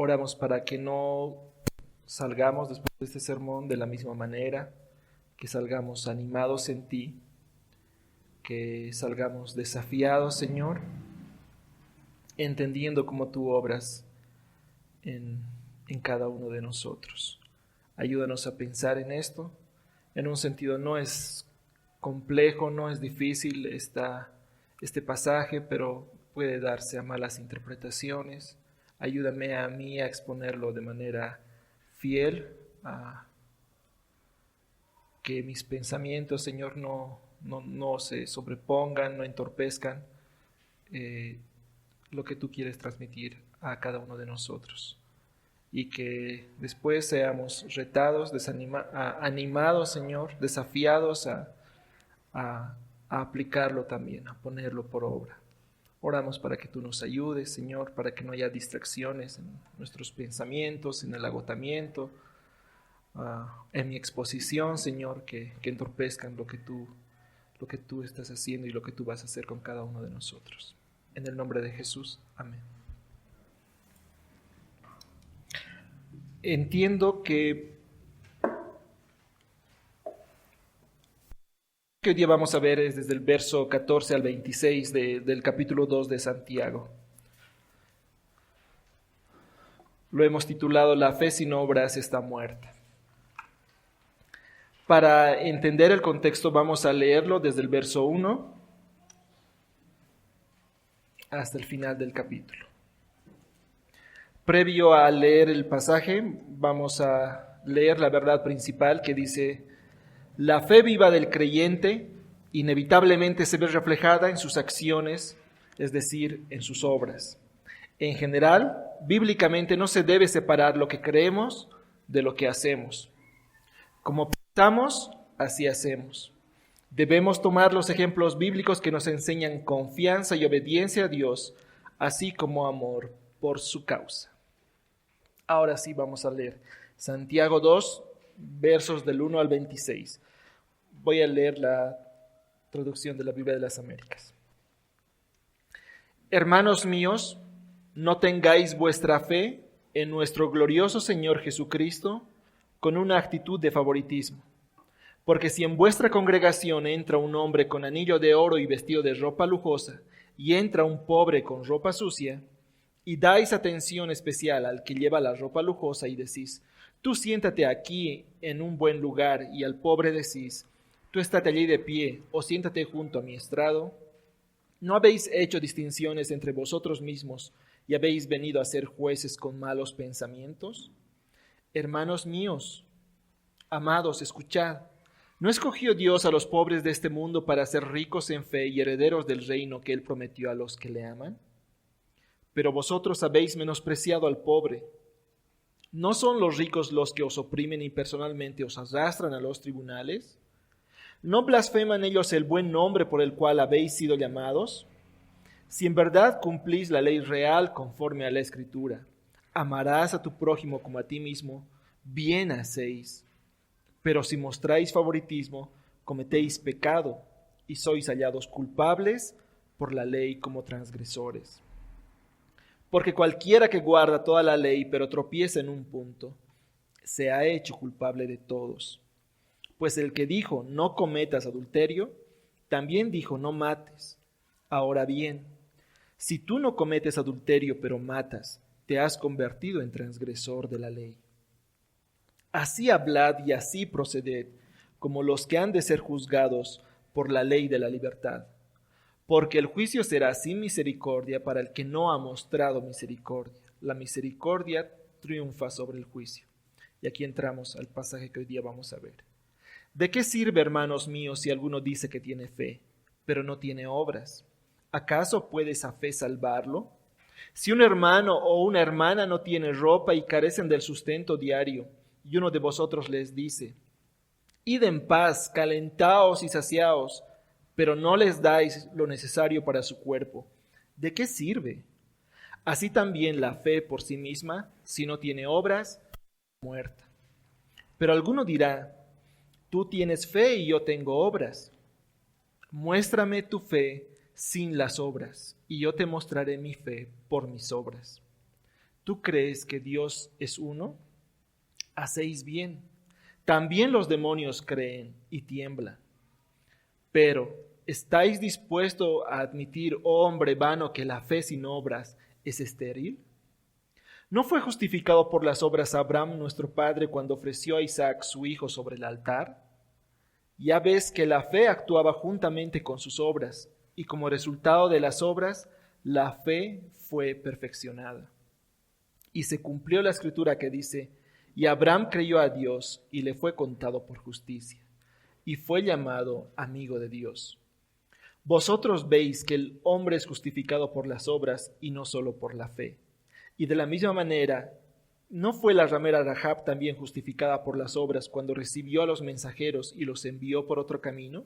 Oramos para que no salgamos después de este sermón de la misma manera, que salgamos animados en ti, que salgamos desafiados, Señor, entendiendo cómo tú obras en cada uno de nosotros. Ayúdanos a pensar en esto. En un sentido, no es complejo, no es difícil este pasaje, pero puede darse a malas interpretaciones. Ayúdame a mí a exponerlo de manera fiel, a que mis pensamientos, Señor, no se sobrepongan, no entorpezcan lo que tú quieres transmitir a cada uno de nosotros. Y que después seamos retados, animados, Señor, desafiados a aplicarlo también, a ponerlo por obra. Oramos para que tú nos ayudes, Señor, para que no haya distracciones en nuestros pensamientos, en el agotamiento, en mi exposición, Señor, que entorpezcan lo que tú estás haciendo y lo que tú vas a hacer con cada uno de nosotros. En el nombre de Jesús, amén. Entiendo que hoy día vamos a ver es desde el verso 14 al 26 del capítulo 2 de Santiago. Lo hemos titulado La fe sin obras está muerta. Para entender el contexto vamos a leerlo desde el verso 1 hasta el final del capítulo. Previo a leer el pasaje, vamos a leer la verdad principal que dice: la fe viva del creyente inevitablemente se ve reflejada en sus acciones, es decir, en sus obras. En general, bíblicamente no se debe separar lo que creemos de lo que hacemos. Como pensamos, así hacemos. Debemos tomar los ejemplos bíblicos que nos enseñan confianza y obediencia a Dios, así como amor por su causa. Ahora sí vamos a leer Santiago 2, versos del 1 al 26. Voy a leer la traducción de la Biblia de las Américas. Hermanos míos, no tengáis vuestra fe en nuestro glorioso Señor Jesucristo con una actitud de favoritismo. Porque si en vuestra congregación entra un hombre con anillo de oro y vestido de ropa lujosa, y entra un pobre con ropa sucia, y dais atención especial al que lleva la ropa lujosa y decís: tú siéntate aquí en un buen lugar, y al pobre decís: tú estate allí de pie, o siéntate junto a mi estrado, ¿no habéis hecho distinciones entre vosotros mismos y habéis venido a ser jueces con malos pensamientos? Hermanos míos, amados, escuchad. ¿No escogió Dios a los pobres de este mundo para ser ricos en fe y herederos del reino que Él prometió a los que le aman? Pero vosotros habéis menospreciado al pobre. ¿No son los ricos los que os oprimen y personalmente os arrastran a los tribunales? ¿No blasfeman ellos el buen nombre por el cual habéis sido llamados? Si en verdad cumplís la ley real conforme a la Escritura, amarás a tu prójimo como a ti mismo, bien hacéis. Pero si mostráis favoritismo, cometéis pecado y sois hallados culpables por la ley como transgresores. Porque cualquiera que guarda toda la ley pero tropieza en un punto, se ha hecho culpable de todos. Pues el que dijo no cometas adulterio, también dijo no mates. Ahora bien, si tú no cometes adulterio pero matas, te has convertido en transgresor de la ley. Así hablad y así proceded, como los que han de ser juzgados por la ley de la libertad. Porque el juicio será sin misericordia para el que no ha mostrado misericordia. La misericordia triunfa sobre el juicio. Y aquí entramos al pasaje que hoy día vamos a ver. ¿De qué sirve, hermanos míos, si alguno dice que tiene fe, pero no tiene obras? ¿Acaso puede esa fe salvarlo? Si un hermano o una hermana no tiene ropa y carecen del sustento diario, y uno de vosotros les dice: id en paz, calentaos y saciaos, pero no les dais lo necesario para su cuerpo, ¿de qué sirve? Así también la fe por sí misma, si no tiene obras, muerta. Pero alguno dirá: tú tienes fe y yo tengo obras. Muéstrame tu fe sin las obras, y yo te mostraré mi fe por mis obras. ¿Tú crees que Dios es uno? Hacéis bien. También los demonios creen y tiemblan. Pero, ¿estáis dispuestos a admitir, oh hombre vano, que la fe sin obras es estéril? ¿No fue justificado por las obras Abraham, nuestro padre, cuando ofreció a Isaac su hijo sobre el altar? Ya ves que la fe actuaba juntamente con sus obras, y como resultado de las obras, la fe fue perfeccionada. Y se cumplió la escritura que dice, y Abraham creyó a Dios, y le fue contado por justicia, y fue llamado amigo de Dios. Vosotros veis que el hombre es justificado por las obras, y no solo por la fe. Y de la misma manera, ¿no fue la ramera Rahab también justificada por las obras cuando recibió a los mensajeros y los envió por otro camino?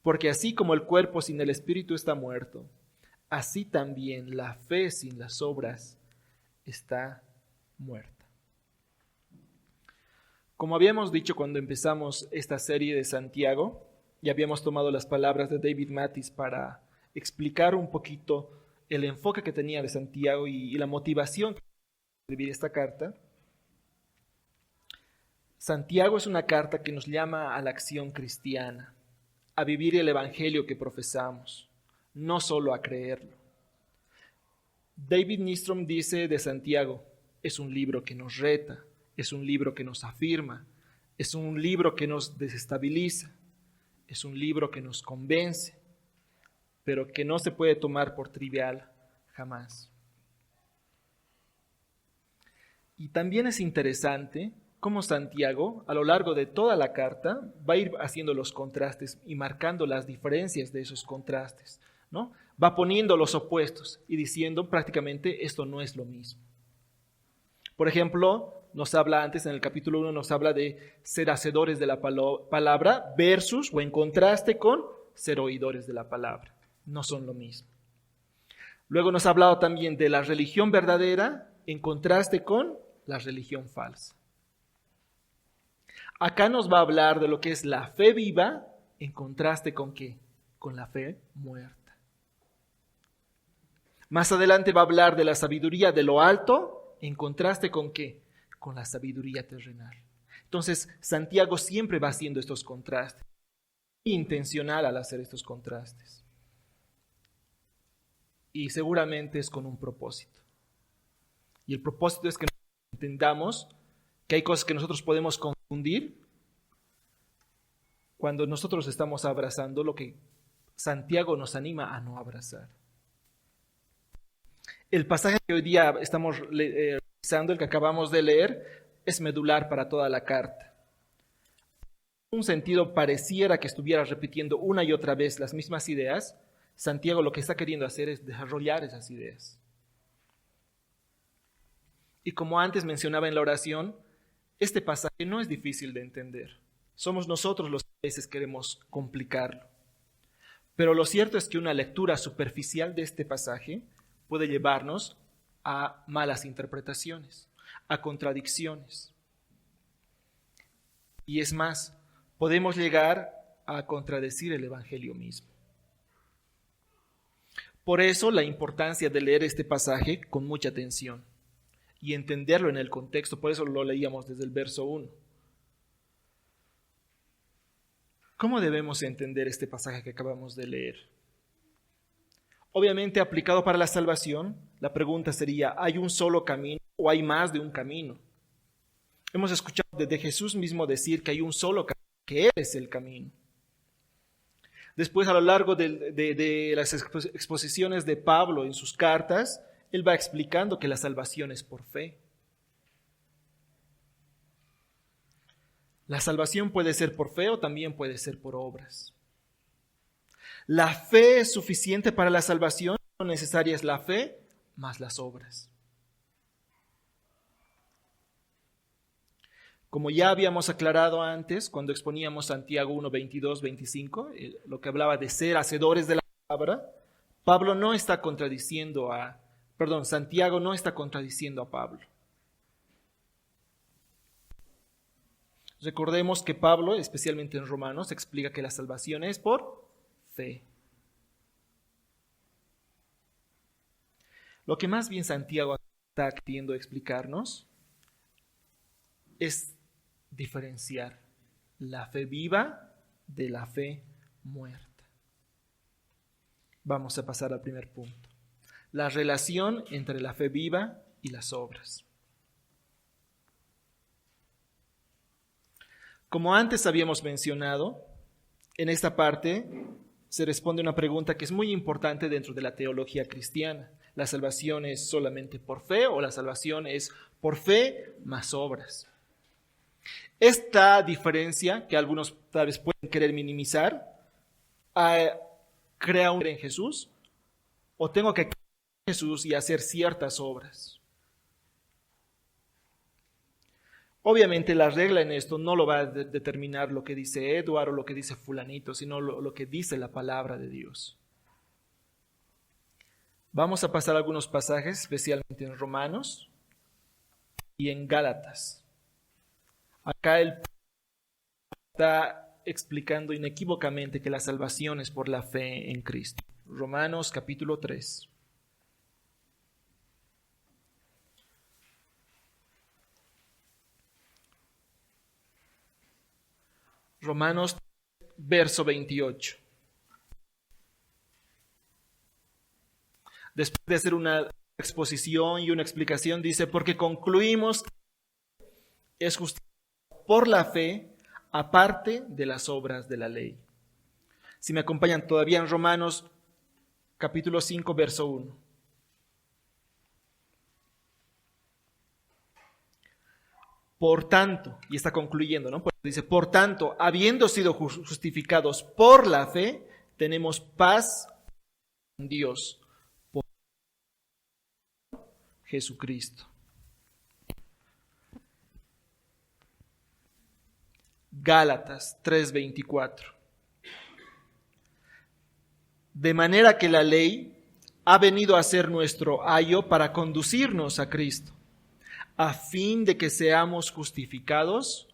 Porque así como el cuerpo sin el espíritu está muerto, así también la fe sin las obras está muerta. Como habíamos dicho cuando empezamos esta serie de Santiago, y habíamos tomado las palabras de David Mathis para explicar un poquito el enfoque que tenía de Santiago y la motivación de escribir esta carta. Santiago es una carta que nos llama a la acción cristiana, a vivir el evangelio que profesamos, no solo a creerlo. David Nystrom dice de Santiago, es un libro que nos reta, es un libro que nos afirma, es un libro que nos desestabiliza, es un libro que nos convence, pero que no se puede tomar por trivial jamás. Y también es interesante cómo Santiago, a lo largo de toda la carta, va a ir haciendo los contrastes y marcando las diferencias de esos contrastes, ¿no? Va poniendo los opuestos y diciendo prácticamente esto no es lo mismo. Por ejemplo, nos habla antes en el capítulo 1, nos habla de ser hacedores de la palabra versus o en contraste con ser oidores de la palabra. No son lo mismo. Luego nos ha hablado también de la religión verdadera en contraste con la religión falsa. Acá nos va a hablar de lo que es la fe viva en contraste con ¿qué? Con la fe muerta. Más adelante va a hablar de la sabiduría de lo alto en contraste con ¿qué? Con la sabiduría terrenal. Entonces, Santiago siempre va haciendo estos contrastes. Intencional al hacer estos contrastes. Y seguramente es con un propósito. Y el propósito es que entendamos que hay cosas que nosotros podemos confundir cuando nosotros estamos abrazando lo que Santiago nos anima a no abrazar. El pasaje que hoy día estamos revisando, el que acabamos de leer, es medular para toda la carta. En un sentido pareciera que estuviera repitiendo una y otra vez las mismas ideas. Santiago lo que está queriendo hacer es desarrollar esas ideas. Y como antes mencionaba en la oración, este pasaje no es difícil de entender. Somos nosotros los que a veces queremos complicarlo. Pero lo cierto es que una lectura superficial de este pasaje puede llevarnos a malas interpretaciones, a contradicciones. Y es más, podemos llegar a contradecir el Evangelio mismo. Por eso la importancia de leer este pasaje con mucha atención y entenderlo en el contexto. Por eso lo leíamos desde el verso 1. ¿Cómo debemos entender este pasaje que acabamos de leer? Obviamente, aplicado para la salvación, la pregunta sería, ¿hay un solo camino o hay más de un camino? Hemos escuchado desde Jesús mismo decir que hay un solo camino, que Él es el camino. Después, a lo largo de las exposiciones de Pablo en sus cartas, él va explicando que la salvación es por fe. La salvación puede ser por fe o también puede ser por obras. La fe es suficiente para la salvación, no necesaria es la fe más las obras. Como ya habíamos aclarado antes, cuando exponíamos Santiago 1, 22, 25, lo que hablaba de ser hacedores de la palabra, Santiago no está contradiciendo a Pablo. Recordemos que Pablo, especialmente en Romanos, explica que la salvación es por fe. Lo que más bien Santiago está queriendo explicarnos es diferenciar la fe viva de la fe muerta. Vamos a pasar al primer punto. La relación entre la fe viva y las obras. Como antes habíamos mencionado, en esta parte se responde una pregunta que es muy importante dentro de la teología cristiana. ¿La salvación es solamente por fe o la salvación es por fe más obras? Esta diferencia, que algunos tal vez pueden querer minimizar, crea un en Jesús, o tengo que creer en Jesús y hacer ciertas obras. Obviamente la regla en esto no lo va a determinar lo que dice Edward o lo que dice fulanito, sino lo que dice la palabra de Dios. Vamos a pasar algunos pasajes, especialmente en Romanos y en Gálatas. Acá él está explicando inequívocamente que la salvación es por la fe en Cristo. Romanos capítulo 3. Romanos verso 28. Después de hacer una exposición y una explicación, dice, porque concluimos que es justificado por la fe, aparte de las obras de la ley. Si me acompañan todavía en Romanos capítulo 5, verso 1. Por tanto, y está concluyendo, ¿no? Pues dice, por tanto, habiendo sido justificados por la fe, tenemos paz con Dios por Jesucristo. Gálatas 3:24. De manera que la ley ha venido a ser nuestro ayo para conducirnos a Cristo, a fin de que seamos justificados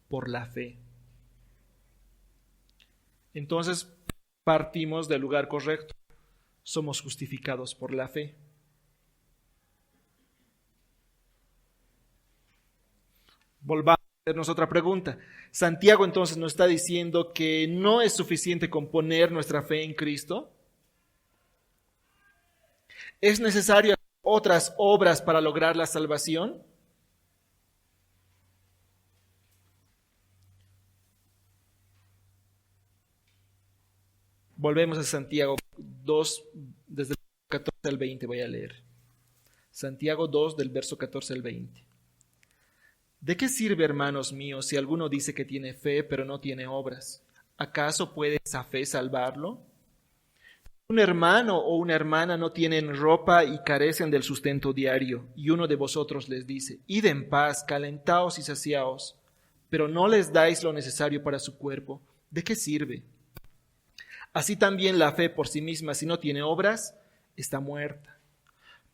por la fe. Entonces, partimos del lugar correcto. Somos justificados por la fe. Volvamos a hacernos otra pregunta. Santiago entonces nos está diciendo que no es suficiente con poner nuestra fe en Cristo. ¿Es necesario hacer otras obras para lograr la salvación? Volvemos a Santiago 2, desde el 14 al 20 voy a leer. Santiago 2, del verso 14 al 20. ¿De qué sirve, hermanos míos, si alguno dice que tiene fe, pero no tiene obras? ¿Acaso puede esa fe salvarlo? Un hermano o una hermana no tienen ropa y carecen del sustento diario, y uno de vosotros les dice, id en paz, calentaos y saciaos, pero no les dais lo necesario para su cuerpo. ¿De qué sirve? Así también la fe por sí misma, si no tiene obras, está muerta.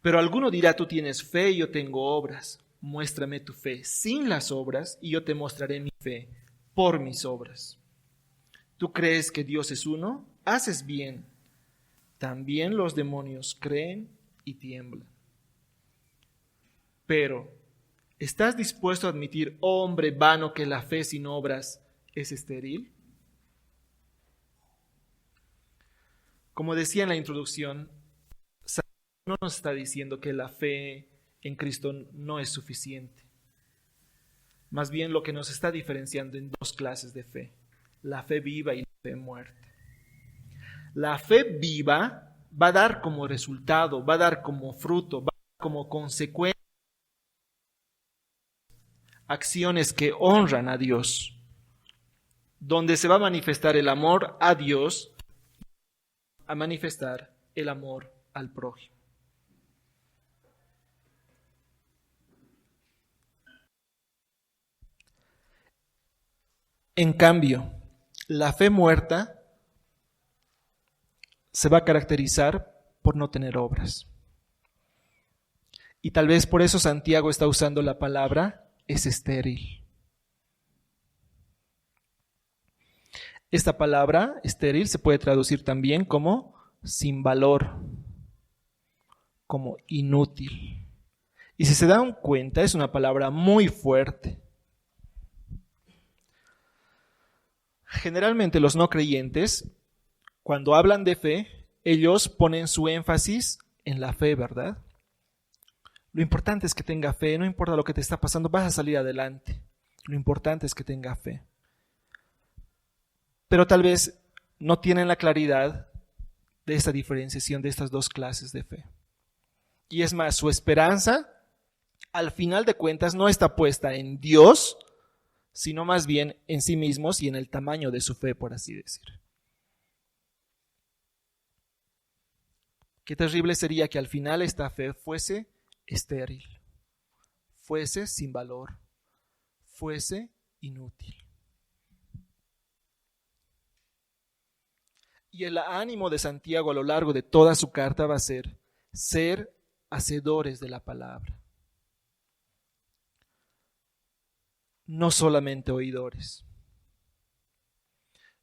Pero alguno dirá, tú tienes fe y yo tengo obras. Muéstrame tu fe sin las obras y yo te mostraré mi fe por mis obras. ¿Tú crees que Dios es uno? Haces bien. También los demonios creen y tiemblan. Pero, ¿estás dispuesto a admitir, oh hombre vano, que la fe sin obras es estéril? Como decía en la introducción, no nos está diciendo que la fe en Cristo no es suficiente. Más bien lo que nos está diferenciando en dos clases de fe, la fe viva y la fe muerta. La fe viva va a dar como resultado, va a dar como fruto, va a dar como consecuencia acciones que honran a Dios, donde se va a manifestar el amor a Dios, a manifestar el amor al prójimo. En cambio, la fe muerta se va a caracterizar por no tener obras. Y tal vez por eso Santiago está usando la palabra es estéril. Esta palabra estéril se puede traducir también como sin valor, como inútil. Y si se dan cuenta, es una palabra muy fuerte. Generalmente los no creyentes, cuando hablan de fe, ellos ponen su énfasis en la fe, ¿verdad? Lo importante es que tenga fe, no importa lo que te está pasando, vas a salir adelante. Lo importante es que tenga fe. Pero tal vez no tienen la claridad de esta diferenciación de estas dos clases de fe. Y es más, su esperanza, al final de cuentas, no está puesta en Dios, sino más bien en sí mismos y en el tamaño de su fe, por así decir. Qué terrible sería que al final esta fe fuese estéril, fuese sin valor, fuese inútil. Y el ánimo de Santiago a lo largo de toda su carta va a ser hacedores de la palabra, no solamente oidores,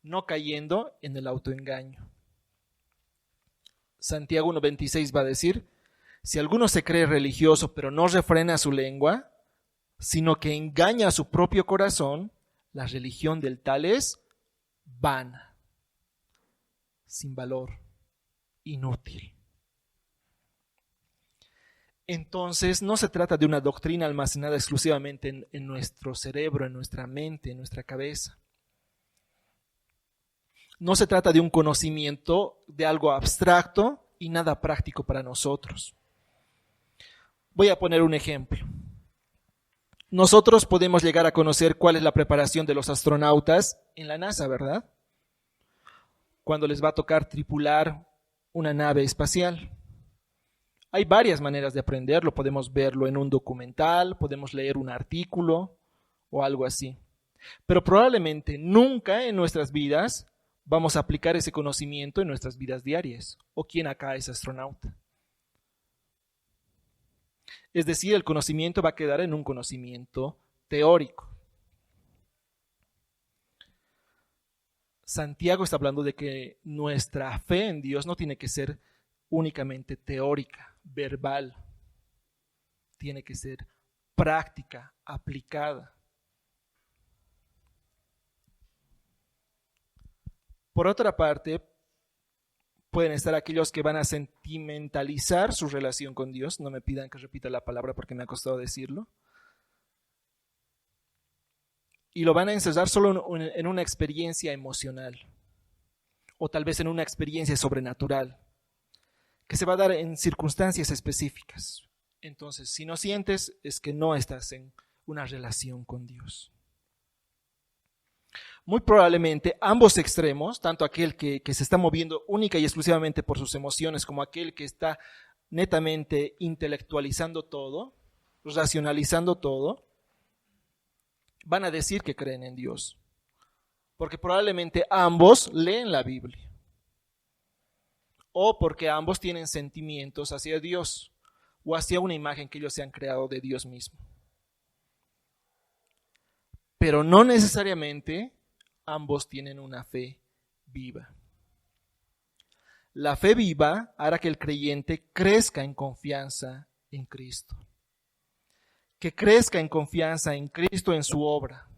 no cayendo en el autoengaño. Santiago 1:26 va a decir: si alguno se cree religioso pero no refrena su lengua, sino que engaña a su propio corazón, la religión del tal es vana, sin valor, inútil. Entonces no se trata de una doctrina almacenada exclusivamente en nuestro cerebro, en nuestra mente, en nuestra cabeza. No se trata de un conocimiento de algo abstracto y nada práctico para nosotros. Voy a poner un ejemplo. Nosotros podemos llegar a conocer cuál es la preparación de los astronautas en la NASA, ¿verdad? Cuando les va a tocar tripular una nave espacial. Hay varias maneras de aprenderlo. Podemos verlo en un documental, podemos leer un artículo o algo así. Pero probablemente nunca en nuestras vidas vamos a aplicar ese conocimiento en nuestras vidas diarias. ¿O quién acá es astronauta? Es decir, el conocimiento va a quedar en un conocimiento teórico. Santiago está hablando de que nuestra fe en Dios no tiene que ser únicamente teórica, verbal. Tiene que ser práctica, aplicada. Por otra parte, pueden estar aquellos que van a sentimentalizar su relación con Dios. No me pidan que repita la palabra porque me ha costado decirlo. Y lo van a encerrar solo en una experiencia emocional. O tal vez en una experiencia sobrenatural, que se va a dar en circunstancias específicas. Entonces, si no sientes, es que no estás en una relación con Dios. Muy probablemente ambos extremos, tanto aquel que se está moviendo única y exclusivamente por sus emociones, como aquel que está netamente intelectualizando todo, racionalizando todo, van a decir que creen en Dios. Porque probablemente ambos leen la Biblia. O porque ambos tienen sentimientos hacia Dios o hacia una imagen que ellos se han creado de Dios mismo. Pero no necesariamente ambos tienen una fe viva. La fe viva hará que el creyente crezca en confianza en Cristo. Que crezca en confianza en Cristo, en su obra.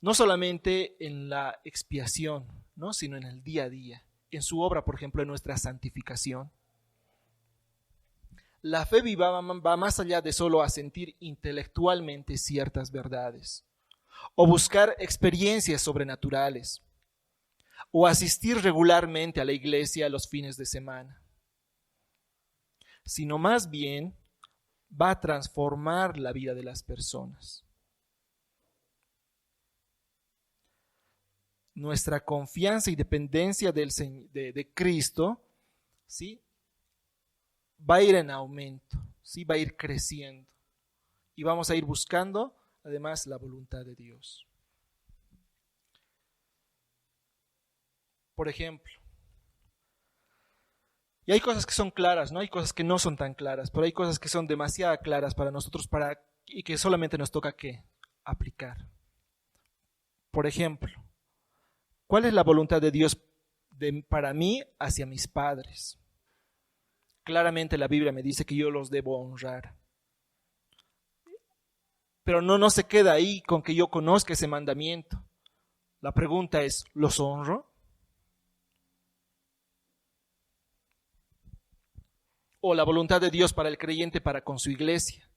No solamente en la expiación, ¿no? Sino en el día a día. En su obra, por ejemplo, en nuestra santificación. La fe viva va más allá de solo asentir intelectualmente ciertas verdades, o buscar experiencias sobrenaturales, o asistir regularmente a la iglesia los fines de semana, sino más bien va a transformar la vida de las personas. Nuestra confianza y dependencia de Cristo, ¿sí?, va a ir en aumento, ¿sí?, va a ir creciendo, y vamos a ir buscando además la voluntad de Dios. Por ejemplo, y hay cosas que son claras, ¿no? Hay cosas que no son tan claras, pero hay cosas que son demasiado claras para nosotros y que solamente nos toca ¿qué? Aplicar. Por ejemplo, ¿cuál es la voluntad de Dios para mí hacia mis padres? Claramente la Biblia me dice que yo los debo honrar. Pero no se queda ahí con que yo conozca ese mandamiento. La pregunta es, ¿los honro? O la voluntad de Dios para el creyente para con su iglesia.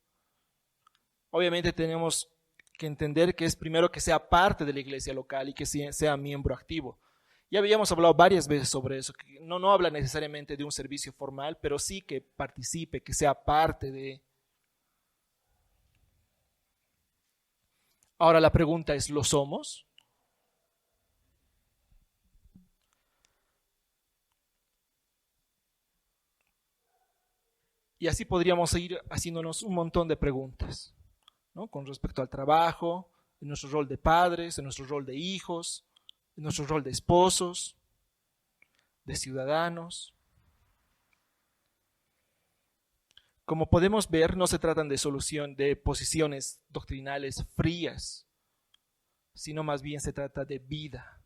Obviamente tenemos que entender que es primero que sea parte de la iglesia local y que sea miembro activo. Ya habíamos hablado varias veces sobre eso, que no habla necesariamente de un servicio formal, pero sí que participe, que sea parte de. Ahora la pregunta es, ¿lo somos? Y así podríamos ir haciéndonos un montón de preguntas, ¿no? Con respecto al trabajo, en nuestro rol de padres, en nuestro rol de hijos, en nuestro rol de esposos, de ciudadanos. Como podemos ver, no se tratan de posiciones doctrinales frías, sino más bien se trata de vida.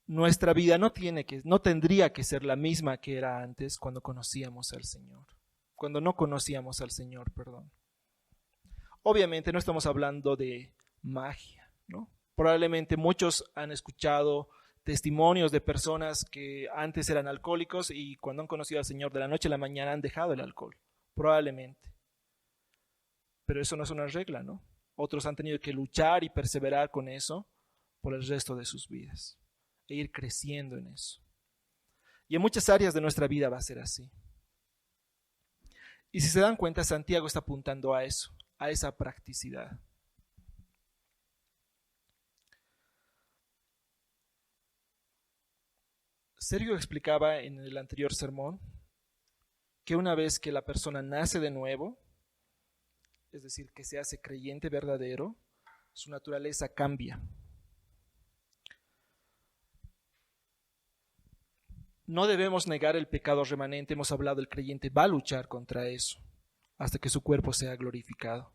Nuestra vida no tendría que ser la misma que era antes cuando conocíamos al Señor. Cuando no conocíamos al Señor, perdón. Obviamente no estamos hablando de magia, ¿no? Probablemente muchos han escuchado testimonios de personas que antes eran alcohólicos y cuando han conocido al Señor de la noche a la mañana han dejado el alcohol. Probablemente. Pero eso no es una regla, ¿no? Otros han tenido que luchar y perseverar con eso por el resto de sus vidas e ir creciendo en eso. Y en muchas áreas de nuestra vida va a ser así. Y si se dan cuenta, Santiago está apuntando a eso, a esa practicidad. Sergio explicaba en el anterior sermón que una vez que la persona nace de nuevo, es decir, que se hace creyente verdadero, su naturaleza cambia. No debemos negar el pecado remanente, hemos hablado, el creyente va a luchar contra eso hasta que su cuerpo sea glorificado.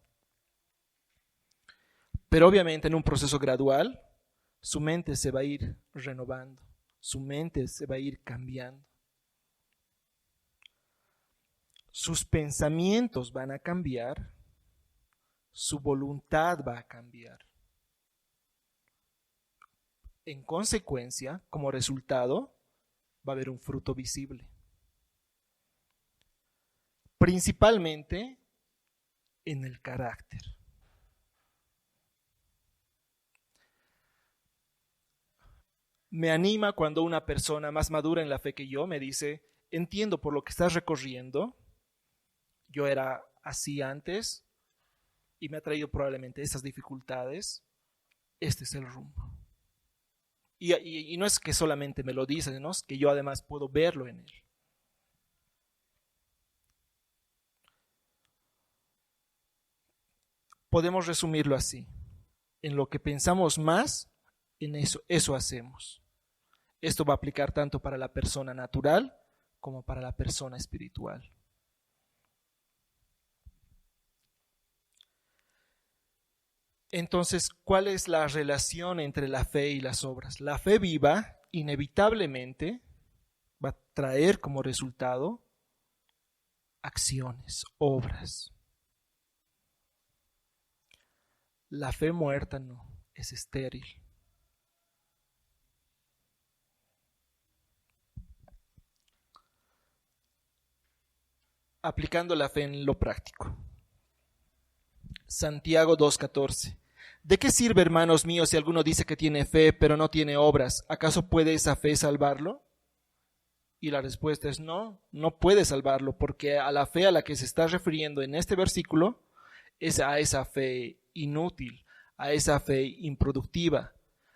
Pero obviamente en un proceso gradual, su mente se va a ir renovando, su mente se va a ir cambiando. Sus pensamientos van a cambiar, su voluntad va a cambiar. En consecuencia, como resultado, va a haber un fruto visible. Principalmente en el carácter. Me anima cuando una persona más madura en la fe que yo me dice, entiendo por lo que estás recorriendo, yo era así antes y me ha traído probablemente esas dificultades, este es el rumbo. Y no es que solamente me lo dicen, ¿no? Es que yo además puedo verlo en él. Podemos resumirlo así. En lo que pensamos más, en eso hacemos. Esto va a aplicar tanto para la persona natural como para la persona espiritual. Entonces, ¿cuál es la relación entre la fe y las obras? La fe viva inevitablemente va a traer como resultado acciones, obras. La fe muerta no, es estéril. Aplicando la fe en lo práctico. Santiago 2:14. ¿De qué sirve, hermanos míos, si alguno dice que tiene fe, pero no tiene obras? ¿Acaso puede esa fe salvarlo? Y la respuesta es no, no puede salvarlo, porque a la fe a la que se está refiriendo en este versículo es a esa fe inútil, a esa fe improductiva,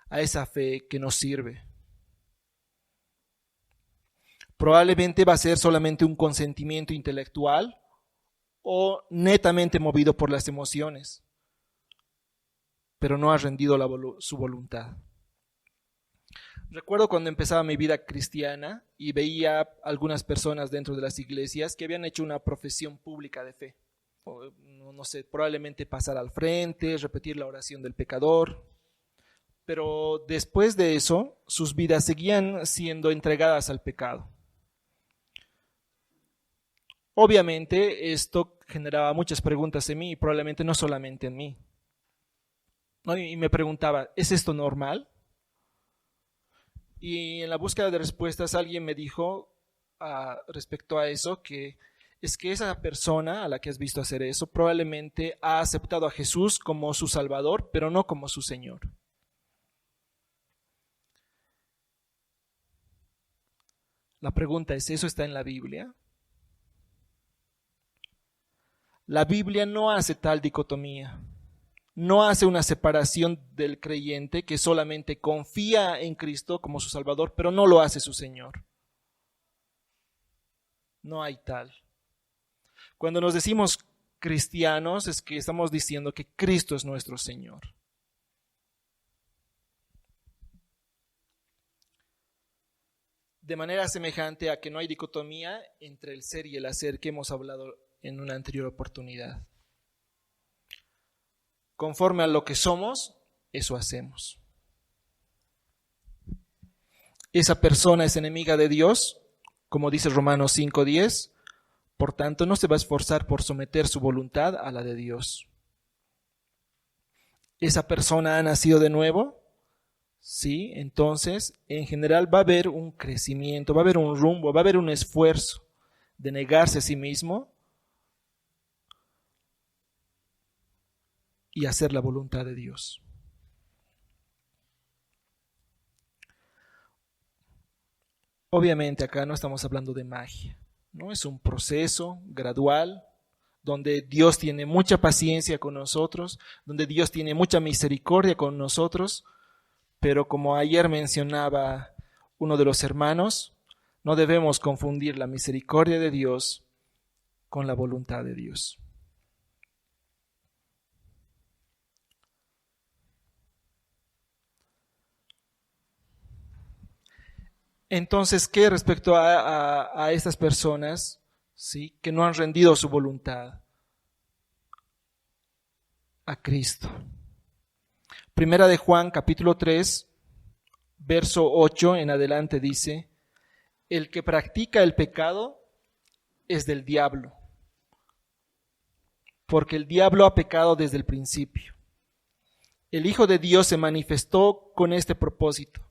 a esa fe que no sirve. Probablemente va a ser solamente un consentimiento intelectual o netamente movido por las emociones, pero no ha rendido su voluntad. Recuerdo cuando empezaba mi vida cristiana y veía algunas personas dentro de las iglesias que habían hecho una profesión pública de fe. No sé, probablemente pasar al frente, repetir la oración del pecador, pero después de eso sus vidas seguían siendo entregadas al pecado. Obviamente esto generaba muchas preguntas en mí y probablemente no solamente en mí, ¿no? Y me preguntaba, ¿es esto normal? Y en la búsqueda de respuestas alguien me dijo respecto a eso que es que esa persona a la que has visto hacer eso probablemente ha aceptado a Jesús como su Salvador, pero no como su Señor. La pregunta es, ¿eso está en la Biblia? La Biblia no hace tal dicotomía. No hace una separación del creyente que solamente confía en Cristo como su Salvador, pero no lo hace su Señor. No hay tal. Cuando nos decimos cristianos es que estamos diciendo que Cristo es nuestro Señor. De manera semejante a que no hay dicotomía entre el ser y el hacer que hemos hablado en una anterior oportunidad. Conforme a lo que somos, eso hacemos. Esa persona es enemiga de Dios, como dice Romanos 5:10, por tanto no se va a esforzar por someter su voluntad a la de Dios. ¿Esa persona ha nacido de nuevo? Sí, entonces en general va a haber un crecimiento, va a haber un rumbo, va a haber un esfuerzo de negarse a sí mismo y hacer la voluntad de Dios. Obviamente acá no estamos hablando de magia, ¿no? Es un proceso gradual donde Dios tiene mucha paciencia con nosotros, donde Dios tiene mucha misericordia con nosotros, pero como ayer mencionaba uno de los hermanos, no debemos confundir la misericordia de Dios con la voluntad de Dios. Entonces, ¿qué respecto a estas personas, ¿sí?, que no han rendido su voluntad a Cristo? Primera de Juan, capítulo 3, verso 8 en adelante dice, el que practica el pecado es del diablo, porque el diablo ha pecado desde el principio. El Hijo de Dios se manifestó con este propósito,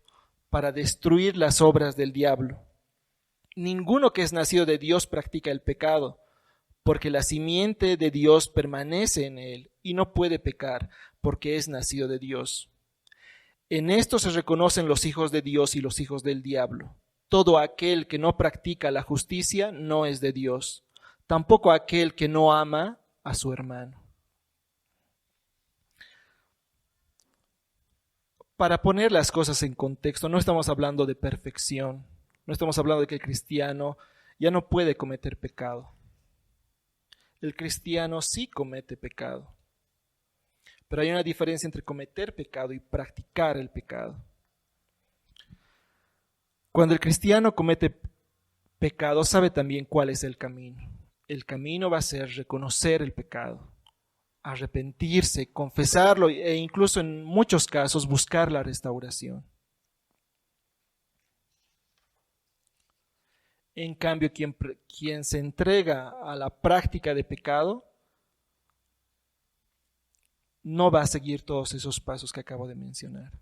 para destruir las obras del diablo. Ninguno que es nacido de Dios practica el pecado, porque la simiente de Dios permanece en él y no puede pecar, porque es nacido de Dios. En esto se reconocen los hijos de Dios y los hijos del diablo. Todo aquel que no practica la justicia no es de Dios, tampoco aquel que no ama a su hermano. Para poner las cosas en contexto, no estamos hablando de perfección, no estamos hablando de que el cristiano ya no puede cometer pecado. El cristiano sí comete pecado, pero hay una diferencia entre cometer pecado y practicar el pecado. Cuando el cristiano comete pecado, sabe también cuál es el camino. El camino va a ser reconocer el pecado, arrepentirse, confesarlo e incluso en muchos casos buscar la restauración. En cambio, quien se entrega a la práctica de pecado no va a seguir todos esos pasos que acabo de mencionar.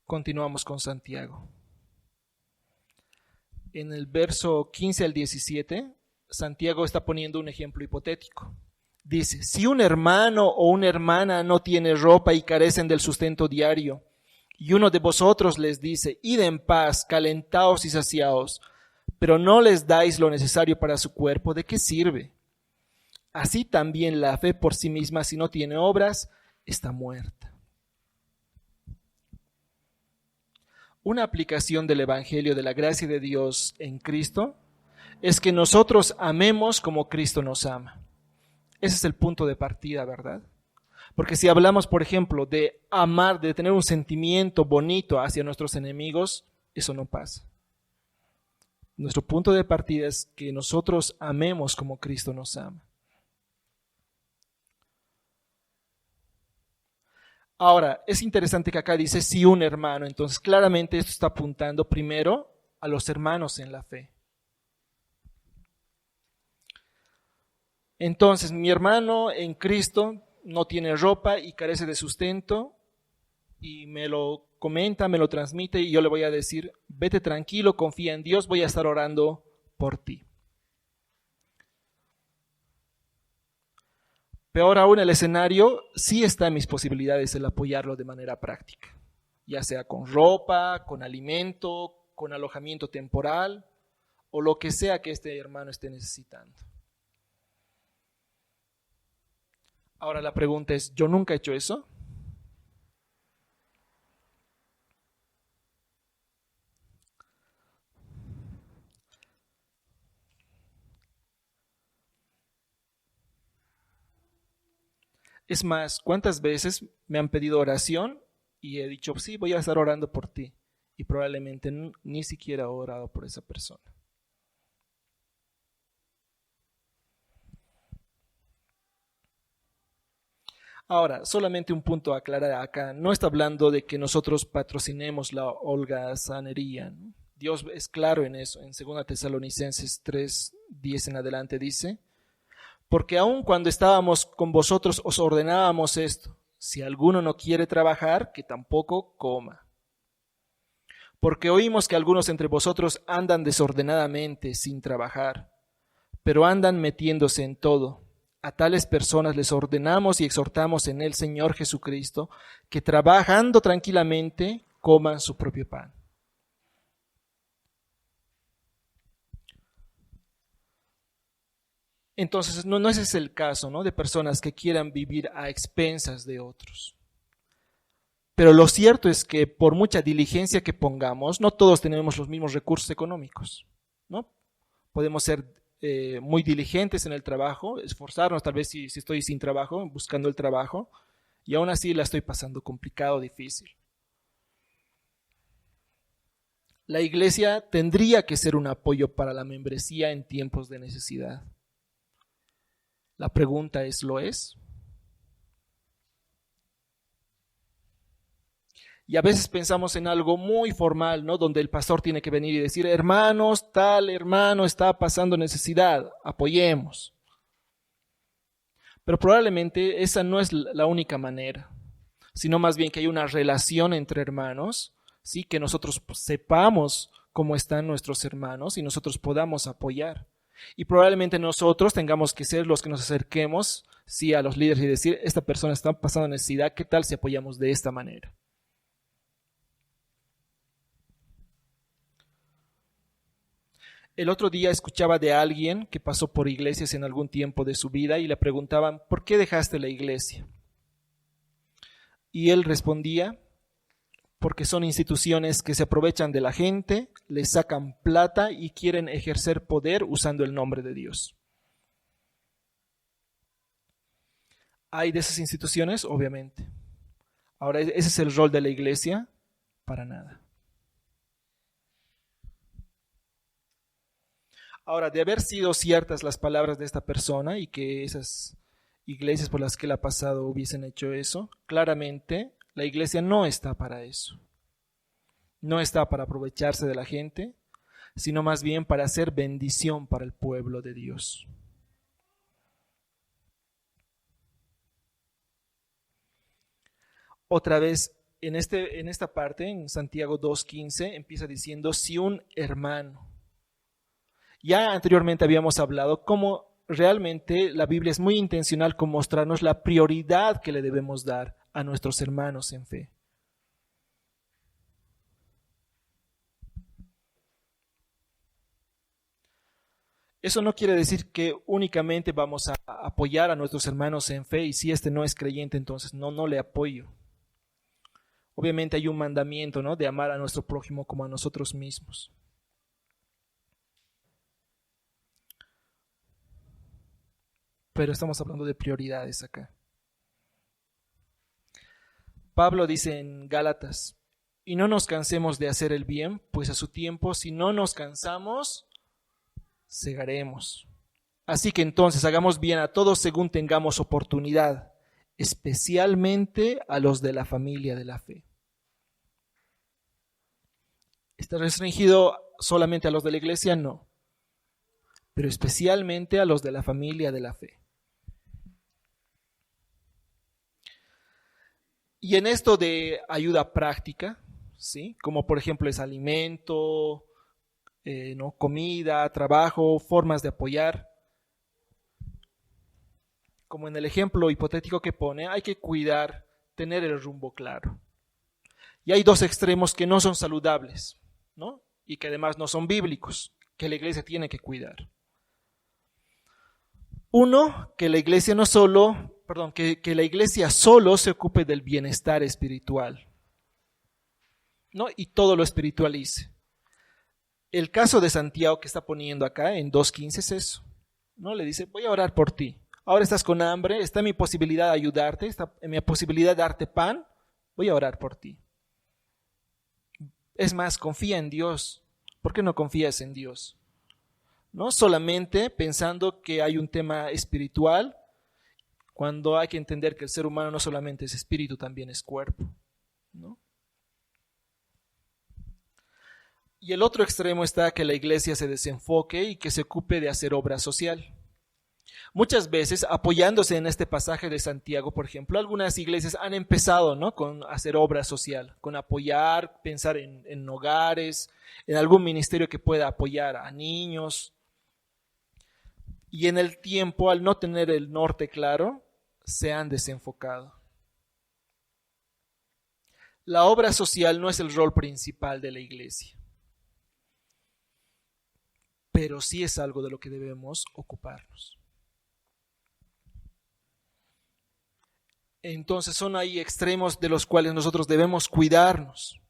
Continuamos con Santiago. En el verso 15 al 17, Santiago está poniendo un ejemplo hipotético. Dice, si un hermano o una hermana no tiene ropa y carecen del sustento diario, y uno de vosotros les dice, id en paz, calentaos y saciaos, pero no les dais lo necesario para su cuerpo, ¿de qué sirve? Así también la fe por sí misma, si no tiene obras, está muerta. Una aplicación del Evangelio de la gracia de Dios en Cristo es que nosotros amemos como Cristo nos ama. Ese es el punto de partida, ¿verdad? Porque si hablamos, por ejemplo, de amar, de tener un sentimiento bonito hacia nuestros enemigos, eso no pasa. Nuestro punto de partida es que nosotros amemos como Cristo nos ama. Ahora, es interesante que acá dice si un hermano, entonces claramente esto está apuntando primero a los hermanos en la fe. Entonces, mi hermano en Cristo no tiene ropa y carece de sustento y me lo comenta, me lo transmite y yo le voy a decir, vete tranquilo, confía en Dios, voy a estar orando por ti. Peor aún, el escenario sí está en mis posibilidades el apoyarlo de manera práctica, ya sea con ropa, con alimento, con alojamiento temporal o lo que sea que este hermano esté necesitando. Ahora la pregunta es, ¿yo nunca he hecho eso? Es más, ¿cuántas veces me han pedido oración y he dicho, sí, voy a estar orando por ti? Y probablemente ni siquiera he orado por esa persona. Ahora, solamente un punto a aclarar acá. No está hablando de que nosotros patrocinemos la holgazanería, ¿no? Dios es claro en eso. En 2 Tesalonicenses 3:10 en adelante dice, porque aun cuando estábamos con vosotros os ordenábamos esto, si alguno no quiere trabajar, que tampoco coma. Porque oímos que algunos entre vosotros andan desordenadamente sin trabajar, pero andan metiéndose en todo. A tales personas les ordenamos y exhortamos en el Señor Jesucristo que trabajando tranquilamente coman su propio pan. Entonces, no ese es el caso, ¿no? De personas que quieran vivir a expensas de otros. Pero lo cierto es que por mucha diligencia que pongamos, no todos tenemos los mismos recursos económicos, ¿no? Podemos ser muy diligentes en el trabajo, esforzarnos tal vez si estoy sin trabajo, buscando el trabajo, y aún así la estoy pasando complicado, difícil. La iglesia tendría que ser un apoyo para la membresía en tiempos de necesidad. La pregunta es, ¿lo es? Y a veces pensamos en algo muy formal, ¿no? Donde el pastor tiene que venir y decir, hermanos, tal hermano está pasando necesidad, apoyemos. Pero probablemente esa no es la única manera, sino más bien que hay una relación entre hermanos, ¿sí? Que nosotros sepamos cómo están nuestros hermanos y nosotros podamos apoyar. Y probablemente nosotros tengamos que ser los que nos acerquemos, ¿sí? A los líderes y decir, esta persona está pasando necesidad, ¿qué tal si apoyamos de esta manera? El otro día escuchaba de alguien que pasó por iglesias en algún tiempo de su vida y le preguntaban, ¿por qué dejaste la iglesia? Y él respondía, porque son instituciones que se aprovechan de la gente, les sacan plata y quieren ejercer poder usando el nombre de Dios. ¿Hay de esas instituciones? Obviamente. Ahora, ¿ese es el rol de la iglesia? Para nada. Ahora, de haber sido ciertas las palabras de esta persona y que esas iglesias por las que él ha pasado hubiesen hecho eso, claramente la iglesia no está para eso. No está para aprovecharse de la gente, sino más bien para hacer bendición para el pueblo de Dios. Otra vez, en esta parte, en Santiago 2:15, empieza diciendo, si un hermano. Ya anteriormente habíamos hablado cómo realmente la Biblia es muy intencional con mostrarnos la prioridad que le debemos dar a nuestros hermanos en fe. Eso no quiere decir que únicamente vamos a apoyar a nuestros hermanos en fe y si este no es creyente, entonces no le apoyo. Obviamente hay un mandamiento, ¿no? De amar a nuestro prójimo como a nosotros mismos. Pero estamos hablando de prioridades acá. Pablo dice en Gálatas, y no nos cansemos de hacer el bien, pues a su tiempo, si no nos cansamos, segaremos. Así que entonces hagamos bien a todos según tengamos oportunidad, especialmente a los de la familia de la fe. ¿Está restringido solamente a los de la iglesia? No, pero especialmente a los de la familia de la fe. Y en esto de ayuda práctica, ¿sí? Como por ejemplo es alimento, ¿no? Comida, trabajo, formas de apoyar. Como en el ejemplo hipotético que pone, hay que cuidar, tener el rumbo claro. Y hay dos extremos que no son saludables, ¿no? Y que además no son bíblicos, que la iglesia tiene que cuidar. Uno, que la iglesia que la iglesia solo se ocupe del bienestar espiritual, ¿no? Y todo lo espiritualice. El caso de Santiago que está poniendo acá en 2:15 es eso, ¿no? Le dice, voy a orar por ti. Ahora estás con hambre, está en mi posibilidad de ayudarte, está en mi posibilidad de darte pan, voy a orar por ti. Es más, confía en Dios. ¿Por qué no confías en Dios? No solamente pensando que hay un tema espiritual, cuando hay que entender que el ser humano no solamente es espíritu, también es cuerpo, ¿no? Y el otro extremo está que la iglesia se desenfoque y que se ocupe de hacer obra social. Muchas veces, apoyándose en este pasaje de Santiago, por ejemplo, algunas iglesias han empezado, ¿no?, con hacer obra social, con apoyar, pensar en hogares, en algún ministerio que pueda apoyar a niños. Y en el tiempo, al no tener el norte claro, se han desenfocado. La obra social no es el rol principal de la iglesia, pero sí es algo de lo que debemos ocuparnos. Entonces son ahí extremos de los cuales nosotros debemos cuidarnos.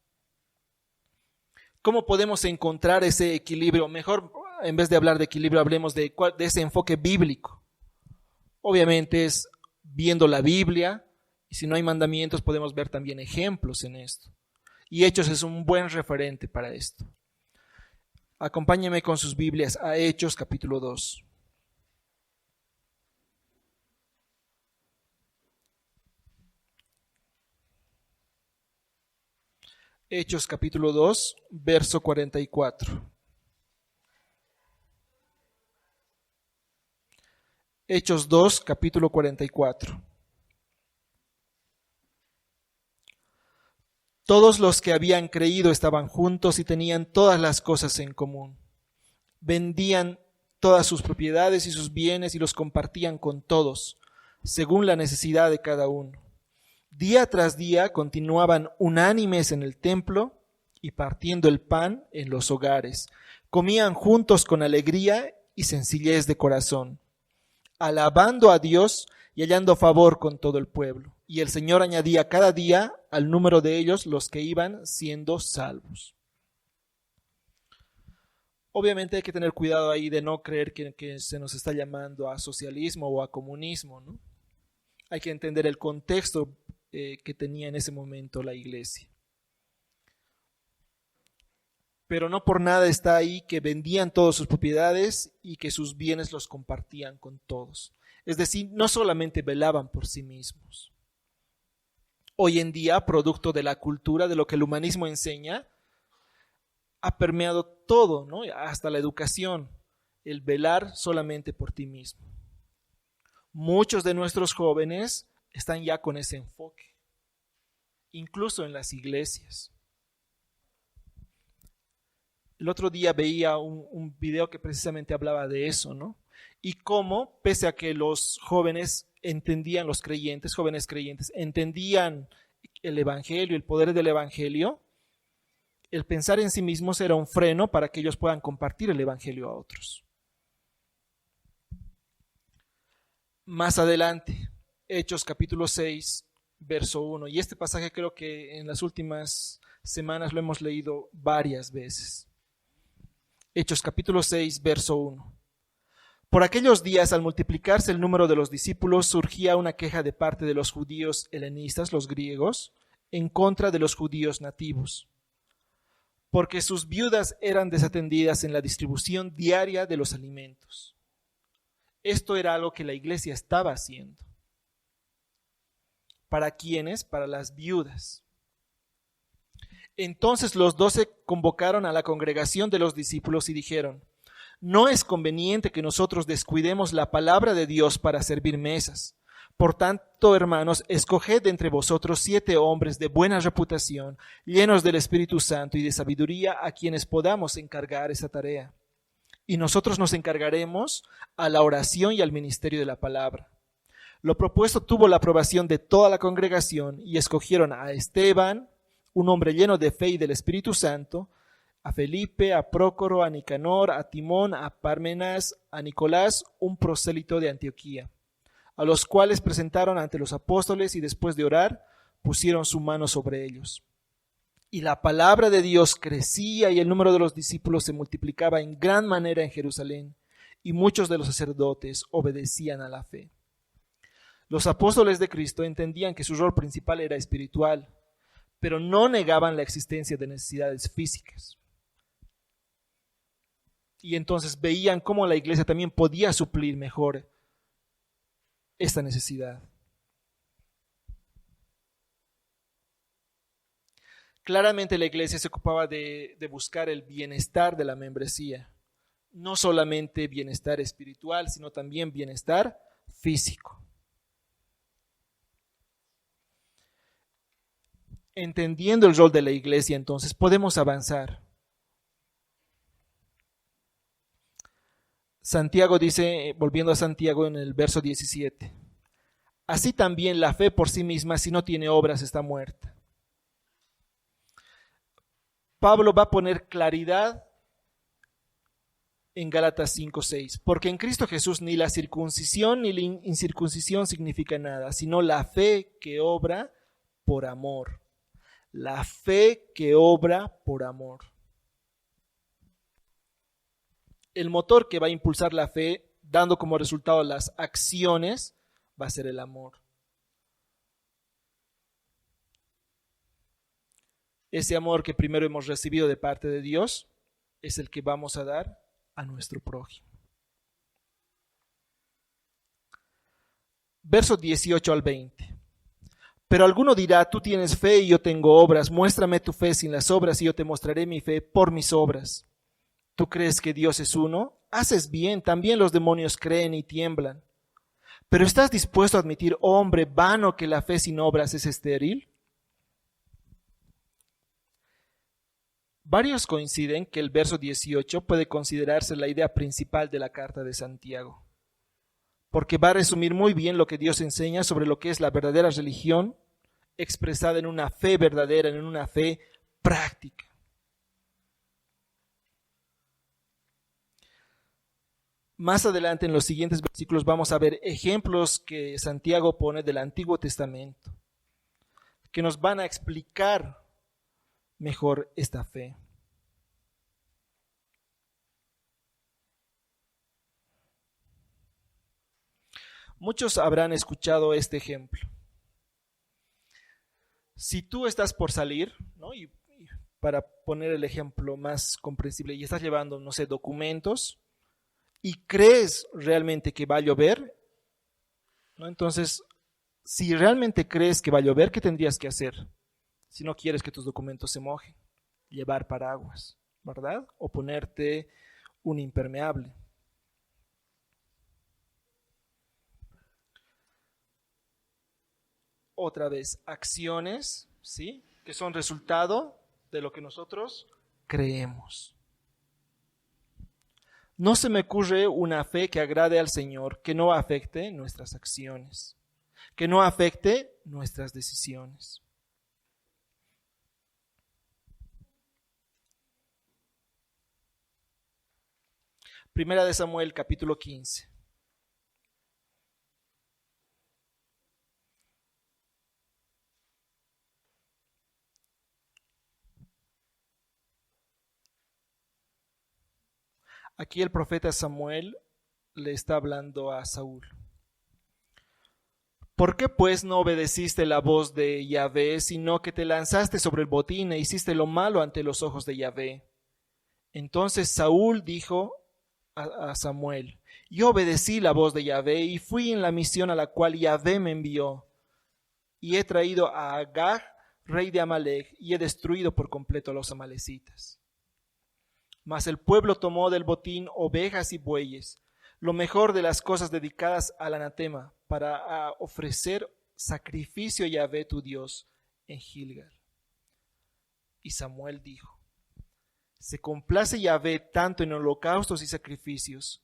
¿Cómo podemos encontrar ese equilibrio? Mejor, en vez de hablar de equilibrio, hablemos de ese enfoque bíblico. Obviamente es viendo la Biblia, y si no hay mandamientos podemos ver también ejemplos en esto. Y Hechos es un buen referente para esto. Acompáñenme con sus Biblias a Hechos capítulo 2. Hechos capítulo 2, verso 44. Hechos 2, capítulo 44. Todos los que habían creído estaban juntos y tenían todas las cosas en común. Vendían todas sus propiedades y sus bienes y los compartían con todos, según la necesidad de cada uno. Día tras día continuaban unánimes en el templo y partiendo el pan en los hogares. Comían juntos con alegría y sencillez de corazón, alabando a Dios y hallando favor con todo el pueblo. Y el Señor añadía cada día al número de ellos los que iban siendo salvos. Obviamente hay que tener cuidado ahí de no creer que se nos está llamando a socialismo o a comunismo, ¿no? Hay que entender el contexto que tenía en ese momento la iglesia. Pero no por nada está ahí que vendían todas sus propiedades y que sus bienes los compartían con todos. Es decir, no solamente velaban por sí mismos. Hoy en día, producto de la cultura, de lo que el humanismo enseña, ha permeado todo, ¿no?, hasta la educación, el velar solamente por ti mismo. Muchos de nuestros jóvenes están ya con ese enfoque, incluso en las iglesias. El otro día veía un video que precisamente hablaba de eso, ¿no? Y cómo, pese a que los jóvenes entendían, los creyentes, jóvenes creyentes, entendían el evangelio, el poder del evangelio, el pensar en sí mismos era un freno para que ellos puedan compartir el evangelio a otros. Más adelante, Hechos capítulo 6, verso 1. Y este pasaje creo que en las últimas semanas lo hemos leído varias veces. Hechos capítulo 6, verso 1. Por aquellos días, al multiplicarse el número de los discípulos, surgía una queja de parte de los judíos helenistas, los griegos, en contra de los judíos nativos, porque sus viudas eran desatendidas en la distribución diaria de los alimentos. Esto era algo que la iglesia estaba haciendo. ¿Para quiénes? Para las viudas. Entonces los 12 convocaron a la congregación de los discípulos y dijeron: no es conveniente que nosotros descuidemos la palabra de Dios para servir mesas. Por tanto, hermanos, escoged entre vosotros 7 hombres de buena reputación, llenos del Espíritu Santo y de sabiduría, a quienes podamos encargar esa tarea. Y nosotros nos encargaremos a la oración y al ministerio de la palabra. Lo propuesto tuvo la aprobación de toda la congregación, y escogieron a Esteban, un hombre lleno de fe y del Espíritu Santo, a Felipe, a Prócoro, a Nicanor, a Timón, a Parmenas, a Nicolás, un prosélito de Antioquía, a los cuales presentaron ante los apóstoles, y después de orar, pusieron su mano sobre ellos. Y la palabra de Dios crecía, y el número de los discípulos se multiplicaba en gran manera en Jerusalén, y muchos de los sacerdotes obedecían a la fe. Los apóstoles de Cristo entendían que su rol principal era espiritual, pero no negaban la existencia de necesidades físicas. Y entonces veían cómo la iglesia también podía suplir mejor esta necesidad. Claramente la iglesia se ocupaba de buscar el bienestar de la membresía, no solamente bienestar espiritual, sino también bienestar físico. Entendiendo el rol de la iglesia, entonces podemos avanzar. Santiago dice, volviendo a Santiago en el verso 17, así también la fe por sí misma, si no tiene obras, está muerta. Pablo va a poner claridad en Gálatas 5:6, porque en Cristo Jesús ni la circuncisión ni la incircuncisión significa nada, sino la fe que obra por amor. La fe que obra por amor. El motor que va a impulsar la fe, dando como resultado las acciones, va a ser el amor. Ese amor que primero hemos recibido de parte de Dios es el que vamos a dar a nuestro prójimo. Versos 18 al 20. Pero alguno dirá, tú tienes fe y yo tengo obras, muéstrame tu fe sin las obras y yo te mostraré mi fe por mis obras. ¿Tú crees que Dios es uno? Haces bien, también los demonios creen y tiemblan. ¿Pero estás dispuesto a admitir, oh hombre vano, que la fe sin obras es estéril? Varios coinciden que el verso 18 puede considerarse la idea principal de la carta de Santiago, porque va a resumir muy bien lo que Dios enseña sobre lo que es la verdadera religión, expresada en una fe verdadera, en una fe práctica. Más adelante en los siguientes versículos vamos a ver ejemplos que Santiago pone del Antiguo Testamento, que nos van a explicar mejor esta fe. Muchos habrán escuchado este ejemplo. Si tú estás por salir, ¿no? Y para poner el ejemplo más comprensible, y estás llevando, no sé, documentos, y crees realmente que va a llover, ¿no? Entonces, si realmente crees que va a llover, ¿qué tendrías que hacer? Si no quieres que tus documentos se mojen, llevar paraguas, ¿verdad? O ponerte un impermeable. Otra vez, acciones, ¿sí? Que son resultado de lo que nosotros creemos. No se me ocurre una fe que agrade al Señor, que no afecte nuestras acciones, que no afecte nuestras decisiones. Primera de Samuel, capítulo 15. Aquí el profeta Samuel le está hablando a Saúl. ¿Por qué pues no obedeciste la voz de Yahvé, sino que te lanzaste sobre el botín e hiciste lo malo ante los ojos de Yahvé? Entonces Saúl dijo a Samuel, yo obedecí la voz de Yahvé y fui en la misión a la cual Yahvé me envió. y he traído a Agag, rey de Amalec, y he destruido por completo a los amalecitas. Mas el pueblo tomó del botín ovejas y bueyes, lo mejor de las cosas dedicadas al anatema, para ofrecer sacrificio a Yahvé tu Dios en Gilgal. Y Samuel dijo: ¿se complace Yahvé tanto en holocaustos y sacrificios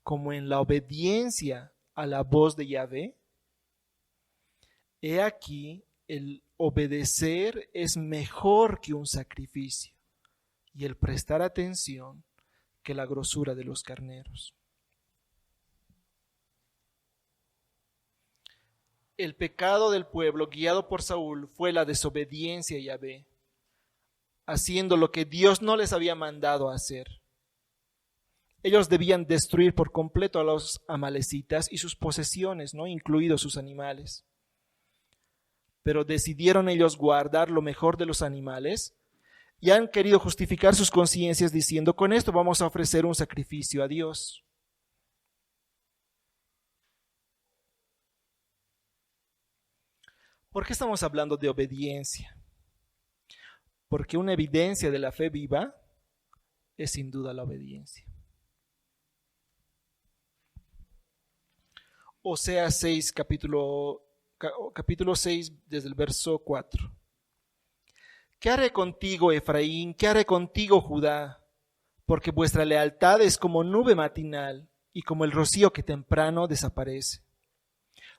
como en la obediencia a la voz de Yahvé? He aquí, el obedecer es mejor que un sacrificio, y el prestar atención que la grosura de los carneros. El pecado del pueblo, guiado por Saúl, fue la desobediencia a Yahvé, haciendo lo que Dios no les había mandado hacer. Ellos debían destruir por completo a los amalecitas y sus posesiones, ¿no?, incluidos sus animales. Pero decidieron ellos guardar lo mejor de los animales y han querido justificar sus conciencias diciendo: con esto vamos a ofrecer un sacrificio a Dios. ¿Por qué estamos hablando de obediencia? Porque una evidencia de la fe viva es sin duda la obediencia. Oseas 6, capítulo 6, desde el verso 4. ¿Qué haré contigo, Efraín? ¿Qué haré contigo, Judá? Porque vuestra lealtad es como nube matinal y como el rocío que temprano desaparece.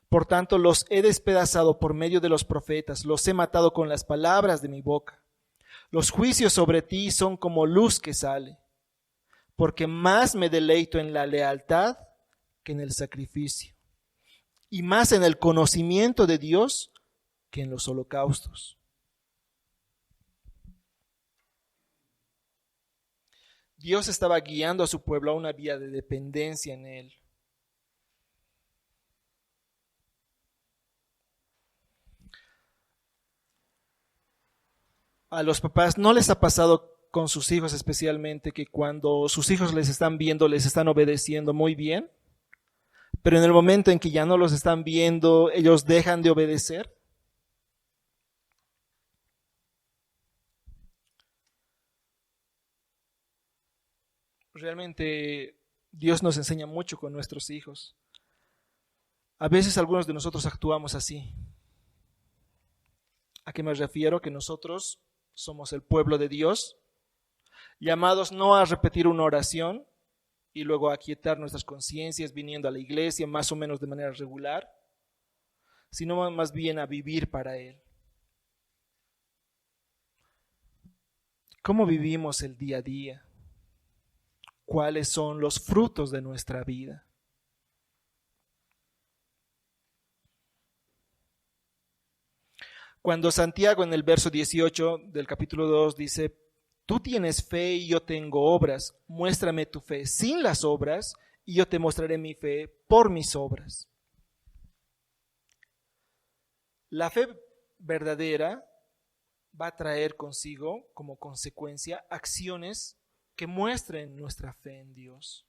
Por tanto, los he despedazado por medio de los profetas, los he matado con las palabras de mi boca. Los juicios sobre ti son como luz que sale, porque más me deleito en la lealtad que en el sacrificio, y más en el conocimiento de Dios que en los holocaustos. Dios estaba guiando a su pueblo a una vida de dependencia en Él. A los papás no les ha pasado con sus hijos especialmente que cuando sus hijos les están viendo, les están obedeciendo muy bien, pero en el momento en que ya no los están viendo, ellos dejan de obedecer. Realmente Dios nos enseña mucho con nuestros hijos. A veces algunos de nosotros actuamos así. ¿A qué me refiero? Que nosotros somos el pueblo de Dios, llamados no a repetir una oración y luego a aquietar nuestras conciencias viniendo a la iglesia más o menos de manera regular, sino más bien a vivir para Él. ¿Cómo vivimos el día a día? ¿Cuáles son los frutos de nuestra vida? Cuando Santiago en el verso 18 del capítulo 2 dice: tú tienes fe y yo tengo obras, muéstrame tu fe sin las obras y yo te mostraré mi fe por mis obras. La fe verdadera va a traer consigo como consecuencia acciones que muestren nuestra fe en Dios.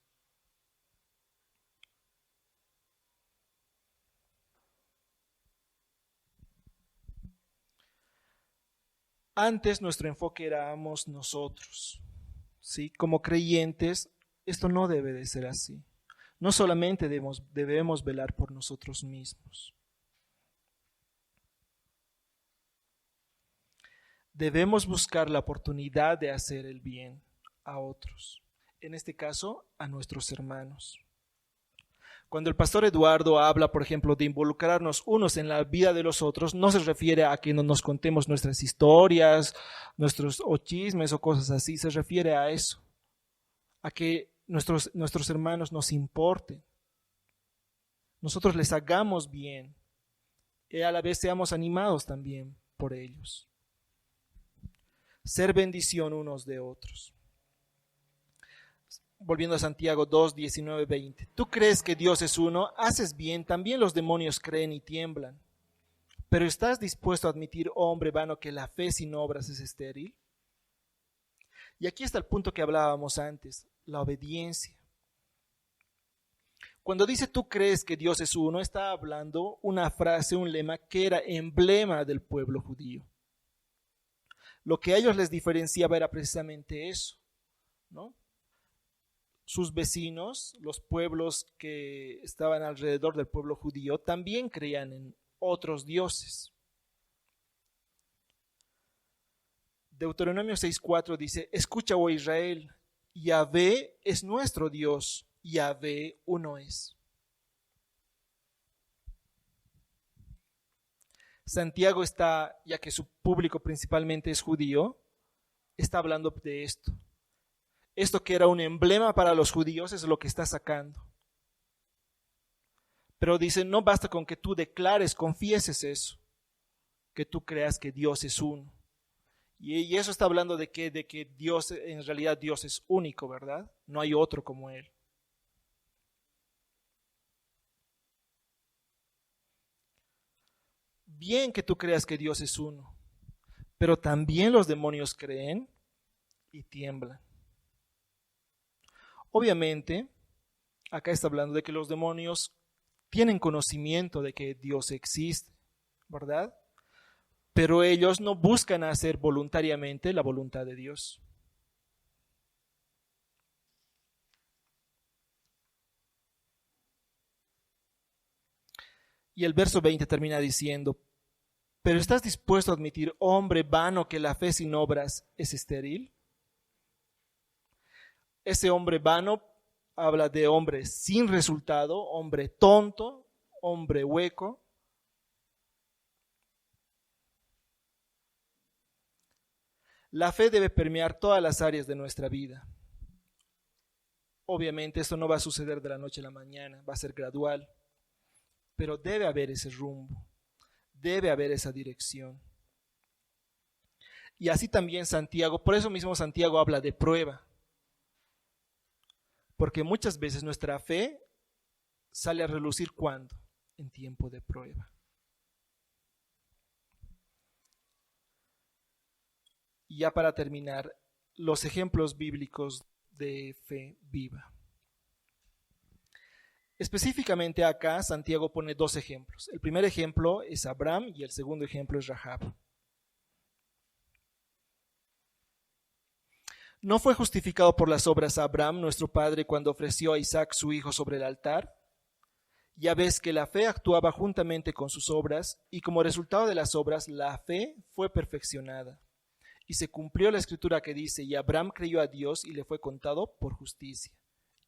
Antes nuestro enfoque éramos nosotros, ¿sí? Como creyentes, esto no debe de ser así. No solamente debemos velar por nosotros mismos. Debemos buscar la oportunidad de hacer el bien a otros, en este caso a nuestros hermanos. Cuando el pastor Eduardo habla, por ejemplo, de involucrarnos unos en la vida de los otros, no se refiere a que no nos contemos nuestras historias, nuestros chismes o cosas así, se refiere a eso, a que nuestros hermanos nos importen, nosotros les hagamos bien y a la vez seamos animados también por ellos. Ser bendición unos de otros. Volviendo a Santiago 2, 19, 20. ¿Tú crees que Dios es uno? Haces bien, también los demonios creen y tiemblan. Pero ¿estás dispuesto a admitir, oh hombre vano, que la fe sin obras es estéril? Y aquí está el punto que hablábamos antes, la obediencia. Cuando dice tú crees que Dios es uno, está hablando una frase, un lema que era emblema del pueblo judío. Lo que a ellos les diferenciaba era precisamente eso, ¿no? Sus vecinos, los pueblos que estaban alrededor del pueblo judío, también creían en otros dioses. Deuteronomio 6:4 dice, escucha, oh Israel, Yahvé es nuestro Dios, Yahvé uno es. Santiago está, ya que su público principalmente es judío, está hablando de esto. Esto que era un emblema para los judíos es lo que está sacando. Pero dice, no basta con que tú declares, confieses eso, que tú creas que Dios es uno. Y eso está hablando de que Dios, en realidad Dios es único, ¿verdad? No hay otro como Él. Bien que tú creas que Dios es uno, pero también los demonios creen y tiemblan. Obviamente, acá está hablando de que los demonios tienen conocimiento de que Dios existe, ¿verdad? Pero ellos no buscan hacer voluntariamente la voluntad de Dios. Y el verso 20 termina diciendo, ¿pero estás dispuesto a admitir, hombre vano, que la fe sin obras es estéril? Ese hombre vano habla de hombre sin resultado, hombre tonto, hombre hueco. La fe debe permear todas las áreas de nuestra vida. Obviamente esto no va a suceder de la noche a la mañana, va a ser gradual, pero debe haber ese rumbo, debe haber esa dirección. Y así también Santiago, por eso mismo Santiago habla de prueba, porque muchas veces nuestra fe sale a relucir ¿cuándo? En tiempo de prueba. Y ya para terminar, los ejemplos bíblicos de fe viva. Específicamente acá Santiago pone dos ejemplos. El primer ejemplo es Abraham y el segundo ejemplo es Rahab. ¿No fue justificado por las obras Abraham, nuestro padre, cuando ofreció a Isaac su hijo sobre el altar? Ya ves que la fe actuaba juntamente con sus obras, y como resultado de las obras, la fe fue perfeccionada. Y se cumplió la escritura que dice, y Abraham creyó a Dios y le fue contado por justicia,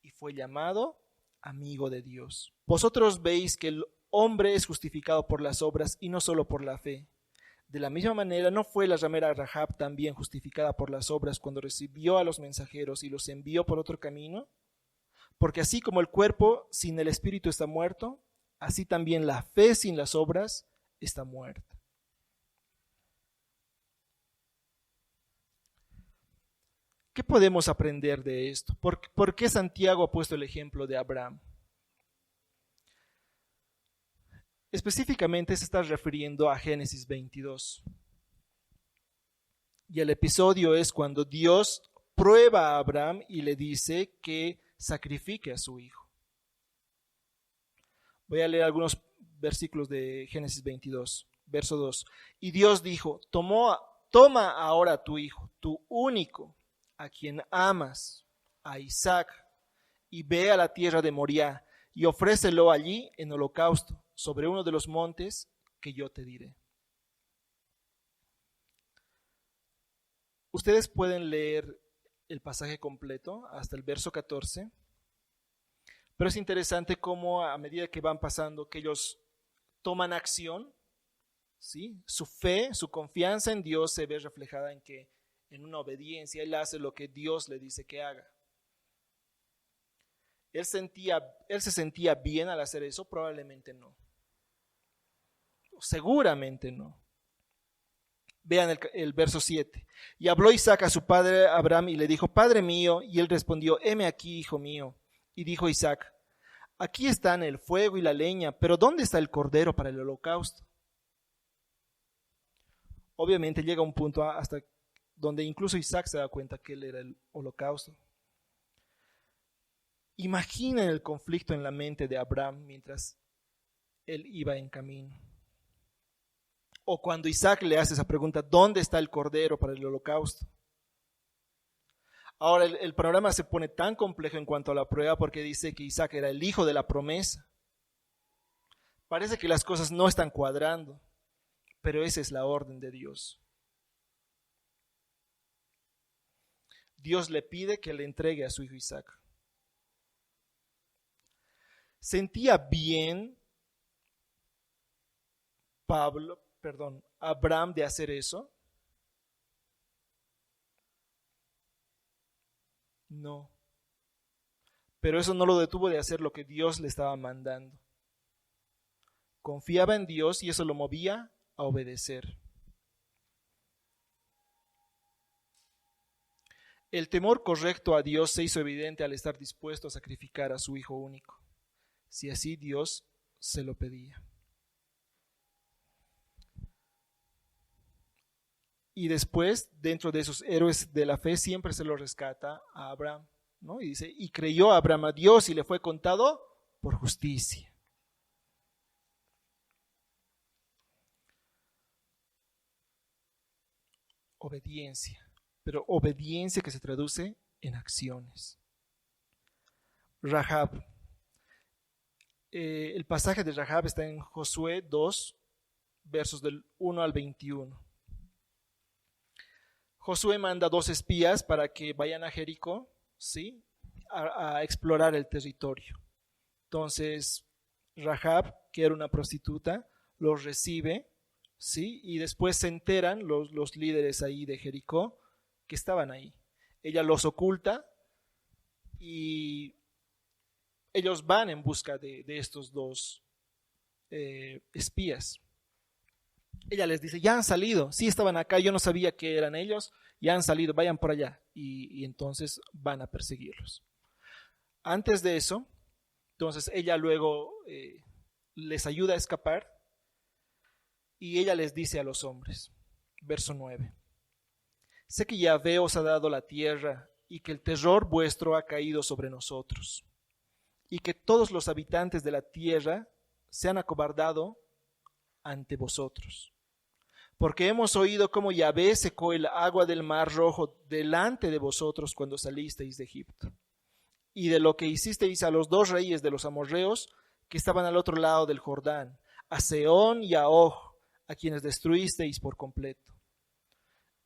y fue llamado amigo de Dios. Vosotros veis que el hombre es justificado por las obras y no solo por la fe. De la misma manera, ¿no fue la ramera Rahab también justificada por las obras cuando recibió a los mensajeros y los envió por otro camino? Porque así como el cuerpo sin el espíritu está muerto, así también la fe sin las obras está muerta. ¿Qué podemos aprender de esto? ¿Por qué Santiago ha puesto el ejemplo de Abraham? Específicamente se está refiriendo a Génesis 22. Y el episodio es cuando Dios prueba a Abraham y le dice que sacrifique a su hijo. Voy a leer algunos versículos de Génesis 22, verso 2. Y Dios dijo, toma ahora a tu hijo, tu único, a quien amas, a Isaac, y ve a la tierra de Moriah y ofrécelo allí en holocausto sobre uno de los montes que yo te diré. Ustedes pueden leer el pasaje completo hasta el verso 14, pero es interesante cómo a medida que van pasando, que ellos toman acción, ¿sí? Su fe, su confianza en Dios se ve reflejada en una obediencia. Él hace lo que Dios le dice que haga. Él se sentía bien al hacer eso, probablemente no. Seguramente no. Vean el verso 7. Y habló Isaac a su padre Abraham y le dijo, Padre mío, y él respondió, heme aquí, hijo mío. Y dijo Isaac, aquí están el fuego y la leña, pero ¿dónde está el cordero para el holocausto? Obviamente llega un punto hasta donde incluso Isaac se da cuenta que él era el holocausto. Imaginen el conflicto en la mente de Abraham mientras él iba en camino. O cuando Isaac le hace esa pregunta, ¿dónde está el cordero para el holocausto? Ahora el panorama se pone tan complejo en cuanto a la prueba porque dice que Isaac era el hijo de la promesa. Parece que las cosas no están cuadrando, pero esa es la orden de Dios. Dios le pide que le entregue a su hijo Isaac. ¿Sentía bien Abraham de hacer eso? No. Pero eso no lo detuvo de hacer lo que Dios le estaba mandando. Confiaba en Dios y eso lo movía a obedecer. El temor correcto a Dios se hizo evidente al estar dispuesto a sacrificar a su hijo único, si así Dios se lo pedía. Y después, dentro de esos héroes de la fe, siempre se lo rescata a Abraham, ¿no? Y dice, y creyó Abraham a Dios y le fue contado por justicia. Obediencia, pero obediencia que se traduce en acciones. Rahab. El pasaje de Rahab está en Josué 2, versos del 1 al 21. Josué manda 2 espías para que vayan a Jericó, ¿sí? a explorar el territorio. Entonces, Rahab, que era una prostituta, los recibe, ¿sí? Y después se enteran los líderes ahí de Jericó que estaban ahí. Ella los oculta y ellos van en busca de estos 2 espías. Ella les dice, ya han salido, sí estaban acá, yo no sabía que eran ellos, ya han salido, vayan por allá. Y entonces van a perseguirlos. Antes de eso, entonces ella luego les ayuda a escapar y ella les dice a los hombres, verso 9, sé que Yahvé os ha dado la tierra y que el terror vuestro ha caído sobre nosotros y que todos los habitantes de la tierra se han acobardado ante vosotros. Porque hemos oído cómo Yahvé secó el agua del mar Rojo delante de vosotros cuando salisteis de Egipto, y de lo que hicisteis a los 2 reyes de los amorreos que estaban al otro lado del Jordán, a Sehón y a Og, a quienes destruisteis por completo.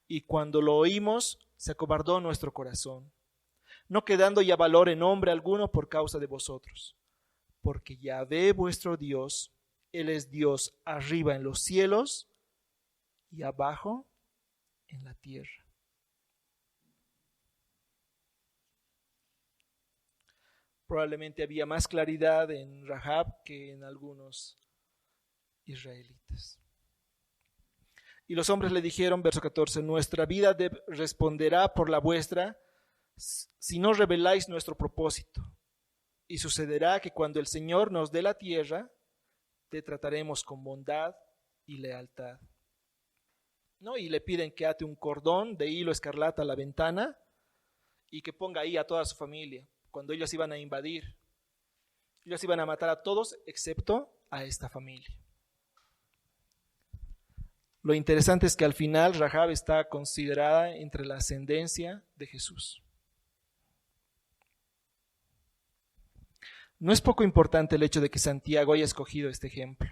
Y cuando lo oímos, se acobardó nuestro corazón, no quedando ya valor en hombre alguno por causa de vosotros, porque Yahvé vuestro Dios, Él es Dios arriba en los cielos y abajo en la tierra. Probablemente había más claridad en Rahab que en algunos israelitas. Y los hombres le dijeron, verso 14, nuestra vida responderá por la vuestra si no reveláis nuestro propósito. Y sucederá que cuando el Señor nos dé la tierra, te trataremos con bondad y lealtad. ¿No? Y le piden que ate un cordón de hilo escarlata a la ventana y que ponga ahí a toda su familia. Cuando ellos iban a invadir, ellos iban a matar a todos excepto a esta familia. Lo interesante es que al final Rahab está considerada entre la ascendencia de Jesús. No es poco importante el hecho de que Santiago haya escogido este ejemplo.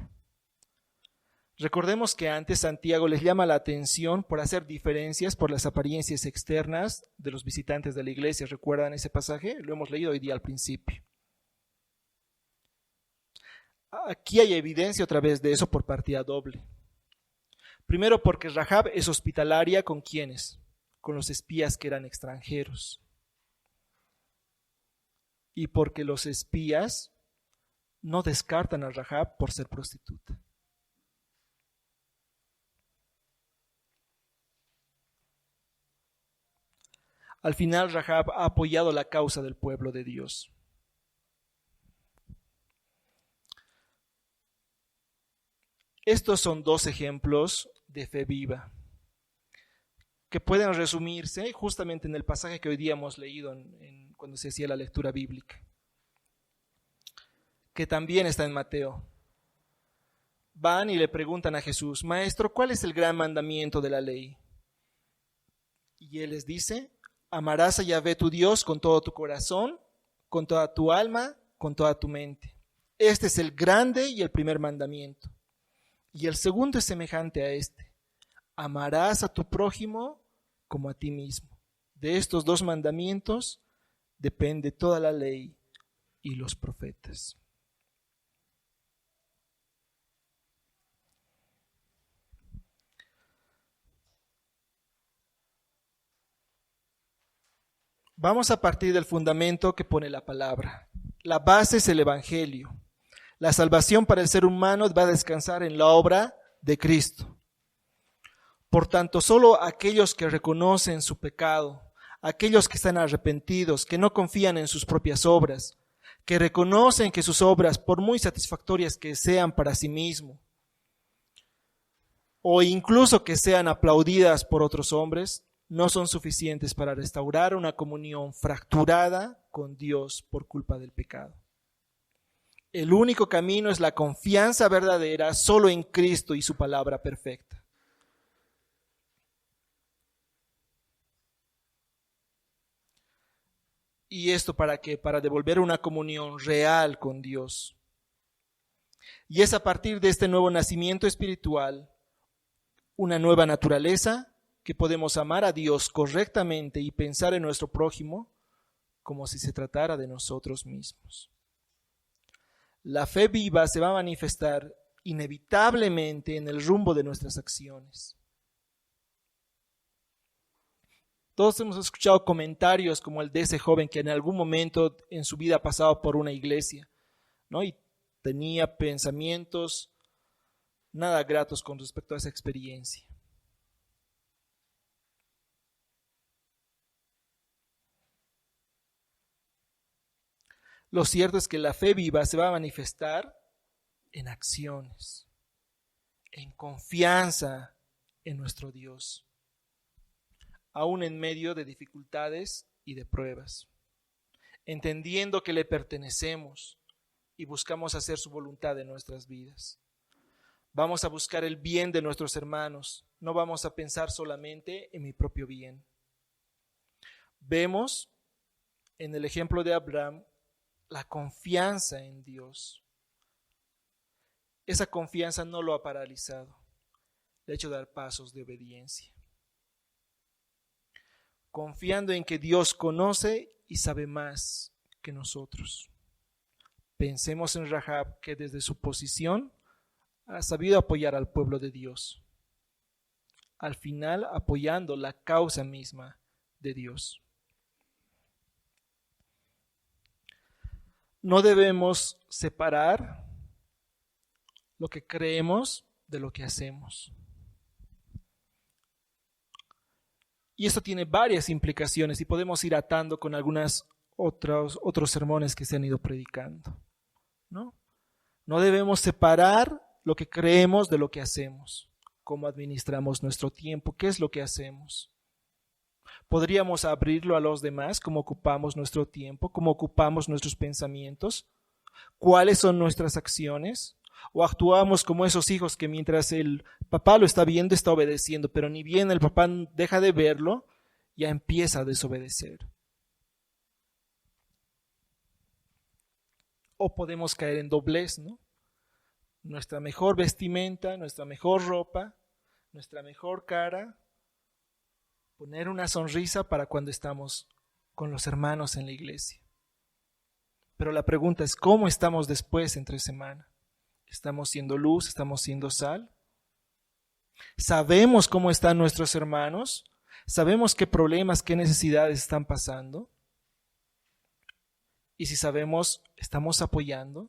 Recordemos que antes Santiago les llama la atención por hacer diferencias por las apariencias externas de los visitantes de la iglesia. ¿Recuerdan ese pasaje? Lo hemos leído hoy día al principio. Aquí hay evidencia otra vez de eso por partida doble. Primero porque Rahab es hospitalaria ¿con quiénes? Con los espías que eran extranjeros. Y porque los espías no descartan a Rahab por ser prostituta. Al final Rahab ha apoyado la causa del pueblo de Dios. Estos son 2 ejemplos de fe viva que pueden resumirse justamente en el pasaje que hoy día hemos leído cuando se hacía la lectura bíblica. que también está en Mateo. Van y le preguntan a Jesús: Maestro, ¿cuál es el gran mandamiento de la ley? Y él les dice: amarás a Yahvé tu Dios con todo tu corazón, con toda tu alma, con toda tu mente. Este es el grande y el primer mandamiento. Y el segundo es semejante a este: amarás a tu prójimo como a ti mismo. De estos dos mandamientos depende toda la ley y los profetas. Vamos a partir del fundamento que pone la palabra. La base es el Evangelio. La salvación para el ser humano va a descansar en la obra de Cristo. Por tanto, solo aquellos que reconocen su pecado, aquellos que están arrepentidos, que no confían en sus propias obras, que reconocen que sus obras, por muy satisfactorias que sean para sí mismo, o incluso que sean aplaudidas por otros hombres, no son suficientes para restaurar una comunión fracturada con Dios por culpa del pecado. El único camino es la confianza verdadera solo en Cristo y su palabra perfecta. ¿Y esto para qué? Para devolver una comunión real con Dios. Y es a partir de este nuevo nacimiento espiritual, una nueva naturaleza, que podemos amar a Dios correctamente y pensar en nuestro prójimo como si se tratara de nosotros mismos. La fe viva se va a manifestar inevitablemente en el rumbo de nuestras acciones. Todos hemos escuchado comentarios como el de ese joven que en algún momento en su vida ha pasado por una iglesia, ¿no? Y tenía pensamientos nada gratos con respecto a esa experiencia. Lo cierto es que la fe viva se va a manifestar en acciones, en confianza en nuestro Dios, aún en medio de dificultades y de pruebas, entendiendo que le pertenecemos y buscamos hacer su voluntad en nuestras vidas. Vamos a buscar el bien de nuestros hermanos, no vamos a pensar solamente en mi propio bien. Vemos en el ejemplo de Abraham la confianza en Dios. Esa confianza no lo ha paralizado, le ha hecho dar pasos de obediencia, confiando en que Dios conoce y sabe más que nosotros. Pensemos en Rahab, que desde su posición ha sabido apoyar al pueblo de Dios, al final apoyando la causa misma de Dios. No debemos separar lo que creemos de lo que hacemos. Y esto tiene varias implicaciones y podemos ir atando con algunos otros sermones que se han ido predicando, ¿no? No debemos separar lo que creemos de lo que hacemos. ¿Cómo administramos nuestro tiempo? ¿Qué es lo que hacemos? ¿Podríamos abrirlo a los demás? ¿Cómo ocupamos nuestro tiempo? ¿Cómo ocupamos nuestros pensamientos? ¿Cuáles son nuestras acciones? ¿O actuamos como esos hijos que mientras el papá lo está viendo, está obedeciendo, pero ni bien el papá deja de verlo, ya empieza a desobedecer? O podemos caer en doblez, ¿no? Nuestra mejor vestimenta, nuestra mejor ropa, nuestra mejor cara, poner una sonrisa para cuando estamos con los hermanos en la iglesia. Pero la pregunta es, ¿cómo estamos después entre semana? ¿Estamos siendo luz? ¿Estamos siendo sal? ¿Sabemos cómo están nuestros hermanos? ¿Sabemos qué problemas, qué necesidades están pasando? Y si sabemos, ¿estamos apoyando?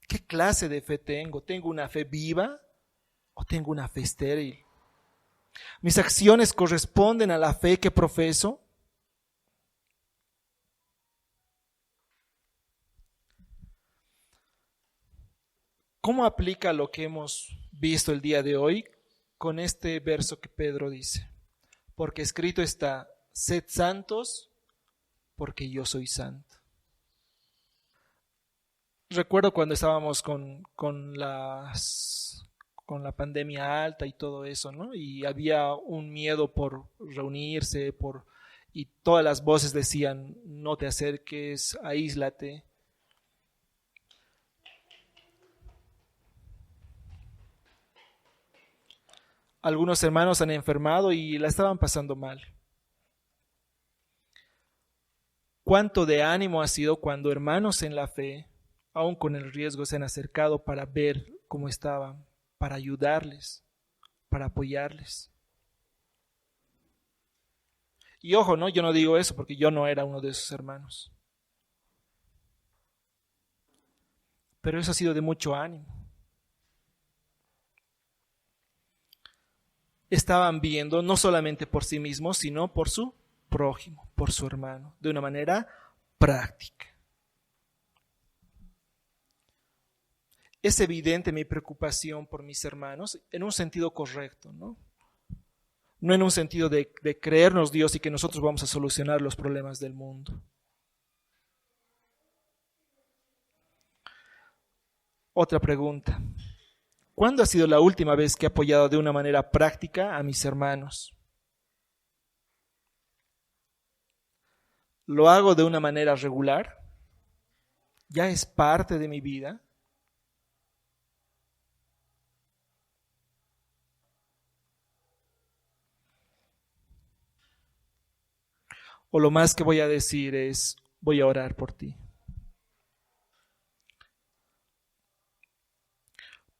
¿Qué clase de fe tengo? ¿Tengo una fe viva o tengo una fe estéril? ¿Mis acciones corresponden a la fe que profeso? ¿Cómo aplica lo que hemos visto el día de hoy con este verso que Pedro dice? Porque escrito está: sed santos porque yo soy santo. Recuerdo cuando estábamos con la pandemia alta y todo eso, ¿no? Y había un miedo por reunirse, y todas las voces decían, no te acerques, aíslate. Algunos hermanos han enfermado y la estaban pasando mal. Cuánto de ánimo ha sido cuando hermanos en la fe, aun con el riesgo, se han acercado para ver cómo estaban, para ayudarles, para apoyarles. Y ojo, ¿no? Yo no digo eso porque yo no era uno de esos hermanos. Pero eso ha sido de mucho ánimo. Estaban viendo no solamente por sí mismos, sino por su prójimo, por su hermano, de una manera práctica. Es evidente mi preocupación por mis hermanos en un sentido correcto, ¿no? No en un sentido de creernos Dios y que nosotros vamos a solucionar los problemas del mundo. Otra pregunta. ¿Cuándo ha sido la última vez que he apoyado de una manera práctica a mis hermanos? ¿Lo hago de una manera regular? ¿Ya es parte de mi vida? ¿O lo más que voy a decir es, voy a orar por ti?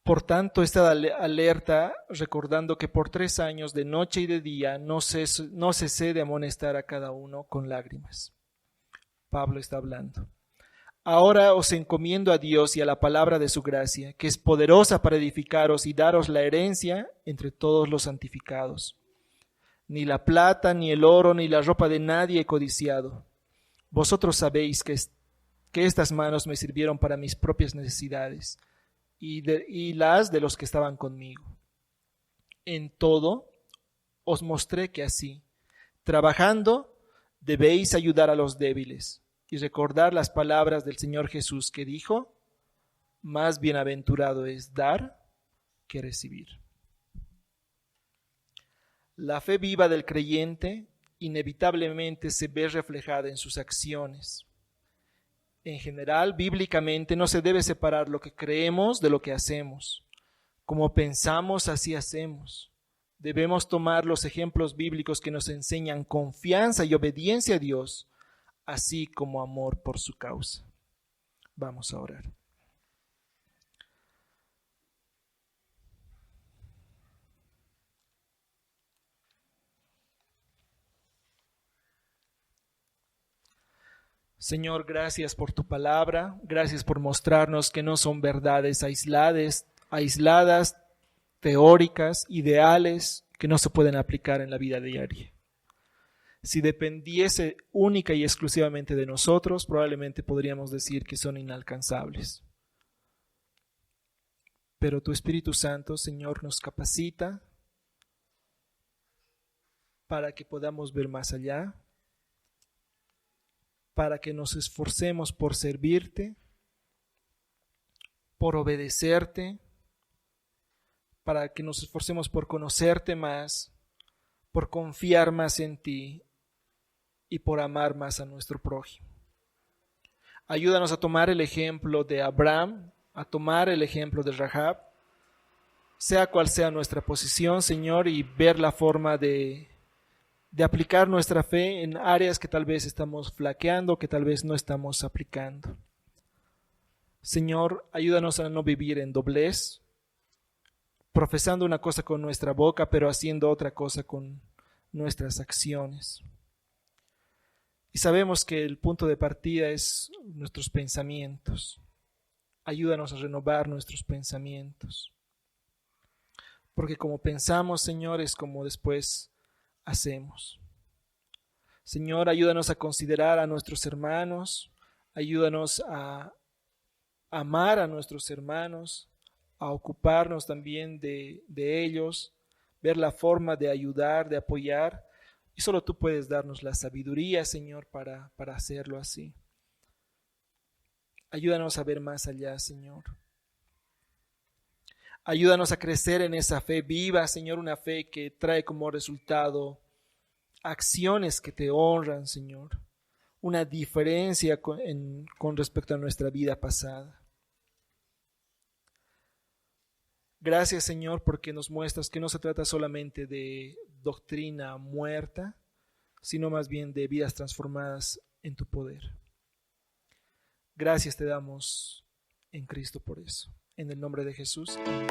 Por tanto, estad alerta, recordando que por 3 años, de noche y de día, no cesé de amonestar a cada uno con lágrimas. Pablo está hablando. Ahora os encomiendo a Dios y a la palabra de su gracia, que es poderosa para edificaros y daros la herencia entre todos los santificados. Ni la plata, ni el oro, ni la ropa de nadie he codiciado. Vosotros sabéis que estas manos me sirvieron para mis propias necesidades y las de los que estaban conmigo. En todo os mostré que así, trabajando, debéis ayudar a los débiles y recordar las palabras del Señor Jesús que dijo, más bienaventurado es dar que recibir. La fe viva del creyente inevitablemente se ve reflejada en sus acciones. En general, bíblicamente no se debe separar lo que creemos de lo que hacemos. Como pensamos, así hacemos. Debemos tomar los ejemplos bíblicos que nos enseñan confianza y obediencia a Dios, así como amor por su causa. Vamos a orar. Señor, gracias por tu palabra, gracias por mostrarnos que no son verdades aisladas, teóricas, ideales, que no se pueden aplicar en la vida diaria. Si dependiese única y exclusivamente de nosotros, probablemente podríamos decir que son inalcanzables. Pero tu Espíritu Santo, Señor, nos capacita para que podamos ver más allá, para que nos esforcemos por servirte, por obedecerte, para que nos esforcemos por conocerte más, por confiar más en ti y por amar más a nuestro prójimo. Ayúdanos a tomar el ejemplo de Abraham, a tomar el ejemplo de Rahab, sea cual sea nuestra posición, Señor, y ver la forma de aplicar nuestra fe en áreas que tal vez estamos flaqueando, que tal vez no estamos aplicando. Señor, ayúdanos a no vivir en doblez, profesando una cosa con nuestra boca, pero haciendo otra cosa con nuestras acciones. Y sabemos que el punto de partida es nuestros pensamientos. Ayúdanos a renovar nuestros pensamientos. Porque como pensamos, Señor, es como después hacemos. Señor, ayúdanos a considerar a nuestros hermanos, ayúdanos a amar a nuestros hermanos, a ocuparnos también de ellos, ver la forma de ayudar, de apoyar, y solo tú puedes darnos la sabiduría, Señor, para hacerlo así. Ayúdanos a ver más allá, Señor. Ayúdanos a crecer en esa fe viva, Señor, una fe que trae como resultado acciones que te honran, Señor. Una diferencia con respecto a nuestra vida pasada. Gracias, Señor, porque nos muestras que no se trata solamente de doctrina muerta, sino más bien de vidas transformadas en tu poder. Gracias te damos en Cristo por eso. En el nombre de Jesús. Amén.